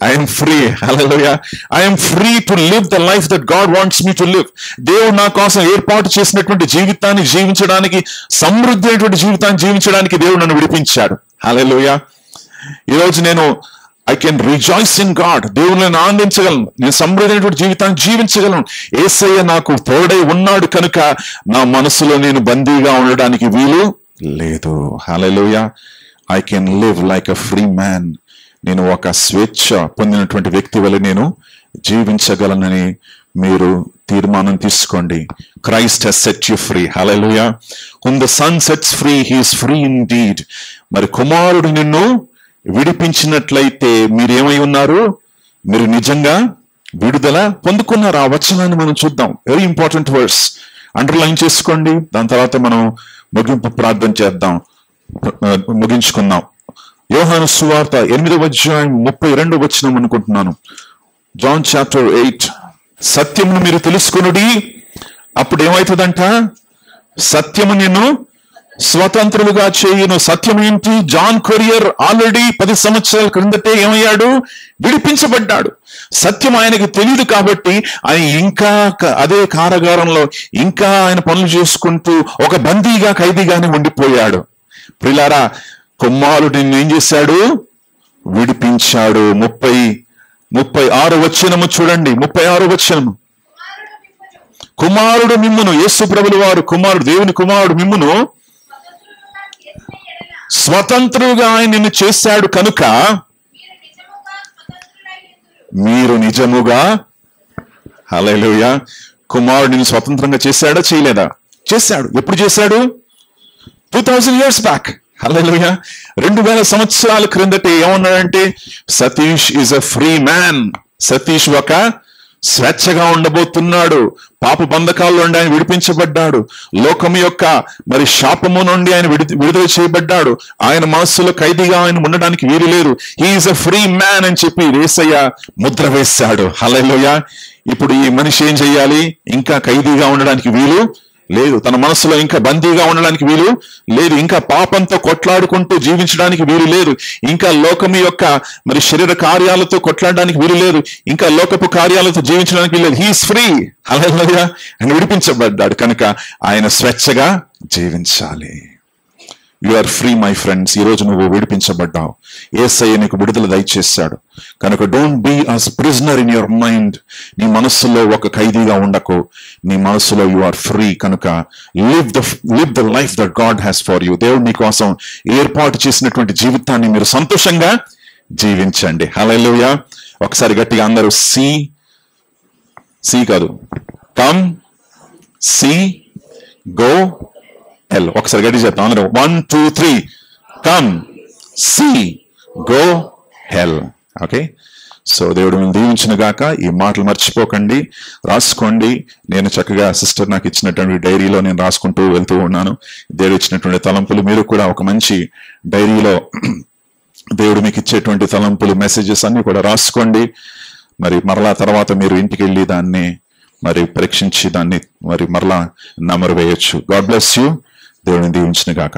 I'm free. Hallelujah. I'm free to live the life that God wants me to live. దేవుడు నా కోసం ఏర్పాటు చేసినటువంటి జీవితాన్ని జీవించడానికి, సమృద్ధి అయినటువంటి జీవితాన్ని జీవించడానికి దేవుడు నన్ను విడిపించాడు. హల్లెలూయా. ఈరోజు నేను I can rejoice in God. దేవుని నేను ఆనందించగలను, నేను సమృద్ధమైనటువంటి జీవితాన్ని జీవించగలను. యేసయ్య నాకు తోడై ఉన్నాడు కనుక నా మనసులో నేను బందీగా ఉండడానికి వీలు లేదు. Hallelujah. I can live like a free man. నేను ఒక స్వేచ్ఛ పొందినటువంటి వ్యక్తి వల్ల నేను జీవించగలనని మీరు తీర్మానం తీసుకోండి. Christ has set you free. Hallelujah. whom the son sets free he is free indeed. మరి కుమారుడు నిన్ను విడిపించినట్లయితే మీరేమై ఉన్నారు? మీరు నిజంగా విడుదల పొందుకున్నారు. ఆ వచనాన్ని మనం చూద్దాం. వెరీ ఇంపార్టెంట్ వర్డ్స్, అండర్లైన్ చేసుకోండి. దాని తర్వాత మనం ముగింపు ప్రార్థన చేద్దాం, ముగించుకుందాం. యోహాను సువార్త 8వ అధ్యాయం 32వ వచనం అనుకుంటున్నాను. John chapter 8. సత్యమును మీరు తెలుసుకొనుడి, అప్పుడు ఏమవుతుందంట? సత్యము నిన్ను స్వతంత్రులుగా చేయును. సత్యం ఏంటి? జాన్ కొరియర్ ఆల్రెడీ 10 సంవత్సరాల క్రిందటే ఏమయ్యాడు? విడిపించబడ్డాడు. సత్యం ఆయనకి తెలియదు కాబట్టి ఆయన ఇంకా అదే కారాగారంలో ఇంకా ఆయన పనులు చేసుకుంటూ ఒక బందీగా, ఖైదీగానే ఉండిపోయాడు. ప్రియులారా, కుమారుడు నిన్ను ఏం చేశాడు? విడిపించాడు. 36 వచనము చూడండి. 36 వచనము. కుమారుడు మిమ్మును, యేసు ప్రభుల వారు కుమారుడు, దేవుని కుమారుడు మిమ్మును స్వతంత్రులుగా ఆయన నిన్ను చేశాడు కనుక మీరు నిజముగా, హల్లెలూయా, కుమారుడు నిన్ను స్వతంత్రంగా చేశాడా? చేయలేదా? చేశాడు. ఎప్పుడు చేశాడు? 2000 years బ్యాక్. హల్లెలూయా. 2000 సంవత్సరాల క్రిందట ఏమన్నాడంటే, Satish is a free man. Satish ఒక స్వేచ్ఛగా ఉండబోతున్నాడు. పాప బంధకాల నుండి ఆయన విడిపించబడ్డాడు. లోకం యొక్క మరి శాపము నుండి ఆయన విడుదల చేయబడ్డాడు. ఆయన మనస్సులో ఖైదీగా ఆయన ఉండడానికి వీలు లేదు. హీఈస్ అ ఫ్రీ మ్యాన్ అని చెప్పి యేసయ్య ముద్ర వేశాడు. హల్లెలూయా. ఇప్పుడు ఈ మనిషి ఏం చెయ్యాలి? ఇంకా ఖైదీగా ఉండడానికి వీలు లేదు. తన మనసులో ఇంకా బందీగా ఉండడానికి వీలు లేదు. ఇంకా పాపంతో కొట్లాడుకుంటూ జీవించడానికి వీలు లేదు. ఇంకా లోకము యొక్క మరి శరీర కార్యాలతో కొట్లాడడానికి వీలు లేదు. ఇంకా లోకపు కార్యాలతో జీవించడానికి వీలు లేదు. He is free. హల్లెలూయా. ఆయన విడిపించబడ్డాడు కనుక ఆయన స్వేచ్ఛగా జీవించాలి. You are free my friends. ఈ రోజు నువ్వు విడిపించబడ్డావు. యేసయ్య నీకు విడుదల దయచేశాడు కనుక don't be as prisoner in your mind. నీ మనస్సులో ఒక ఖైదీగా ఉండకు. నీ మనస్సులో యు ఆర్ ఫ్రీ కనుక live the life that God has for you. దేవుడు నీ కోసం ఏర్పాటు చేసినటువంటి జీవితాన్ని మీరు సంతోషంగా జీవించండి. హల్లెలూయా. ఒకసారి గట్టిగా అందరూ సి కాదు, కమ్, సి, గో, హెల్. ఒకసారి గట్టి చెప్తాం అందరూ. 1 2 3. కమ్, సీ, గో, హెల్. ఓకే. సో దేవుడు మేము దీవించిన గాక. ఈ మాటలు మర్చిపోకండి, రాసుకోండి. నేను చక్కగా సిస్టర్ నాకు ఇచ్చినటువంటి డైరీలో నేను రాసుకుంటూ వెళ్తూ ఉన్నాను. దేవుడు ఇచ్చినటువంటి తలంపులు మీరు కూడా ఒక మంచి డైరీలో దేవుడు మీకు ఇచ్చేటువంటి తలంపులు, మెసేజెస్ అన్ని కూడా రాసుకోండి. మరి మరలా తర్వాత మీరు ఇంటికి వెళ్ళి దాన్ని మరి పరీక్షించి దాన్ని మరి మరలా నమరు వేయొచ్చు. God bless you. దేవుడిని దీవించిన గాక.